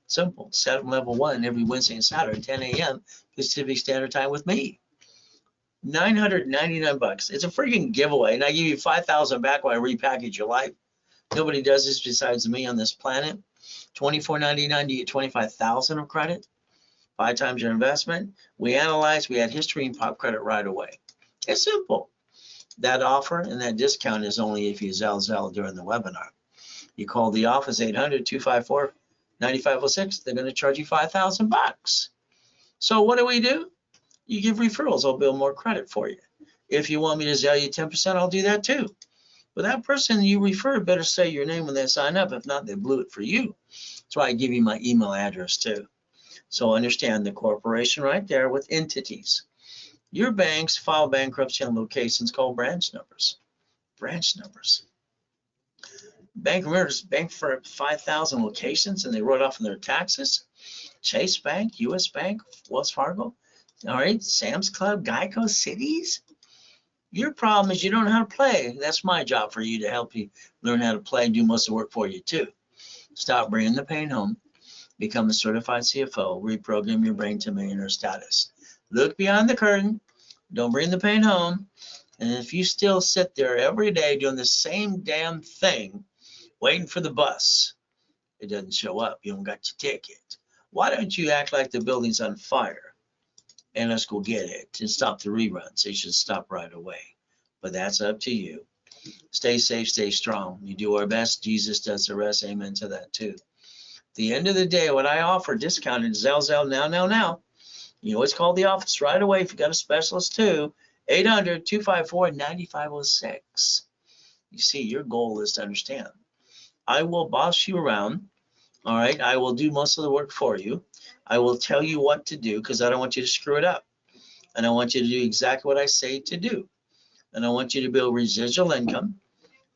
Simple. Set up level 1 every Wednesday and Saturday, 10 a.m. Pacific Standard Time with me. $999. It's a freaking giveaway, and I give you $5,000 back while I repackage your life. Nobody does this besides me on this planet. $24.99, you get $25,000 of credit, 5 times your investment. We analyze, we add history and pop credit right away. It's simple. That offer and that discount is only if you Zell during the webinar. You call the office 800-254-9506. They're going to charge you $5,000. So what do? You give referrals. I'll build more credit for you. If you want me to Zell you 10%, I'll do that too. But that person you refer better say your name when they sign up. If not, they blew it for you. That's why I give you my email address too. So understand the corporation right there with entities. Your banks file bankruptcy on locations called branch numbers. Branch numbers. Bank members bank for 5,000 locations and they wrote off on their taxes. Chase Bank, US Bank, Wells Fargo, all right, Sam's Club, Geico, Cities. Your problem is you don't know how to play. That's my job for you to help you learn how to play and do most of the work for you too. Stop bringing the pain home. Become a certified CFO. Reprogram your brain to millionaire status. Look beyond the curtain. Don't bring the pain home. And if you still sit there every day doing the same damn thing, waiting for the bus, it doesn't show up. You don't got your ticket. Why don't you act like the building's on fire and let's go get it and stop the reruns? They should stop right away. But that's up to you. Stay safe, stay strong. You do our best. Jesus does the rest. Amen to that too. At the end of the day, what I offer discounted Zell now. You always call the office right away if you got a specialist too. 800-254-9506. You see, your goal is to understand. I will boss you around. All right. I will do most of the work for you. I will tell you what to do because I don't want you to screw it up. And I want you to do exactly what I say to do. And I want you to build residual income,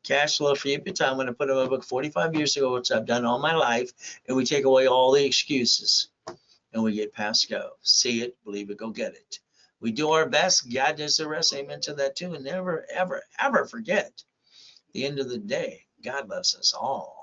cash flow for you. I'm going to put in my book 45 years ago, which I've done all my life. And we take away all the excuses and we get past go. See it, believe it, go get it. We do our best. God does the rest. Amen to that too. And never, ever, ever forget, at the end of the day, God loves us all.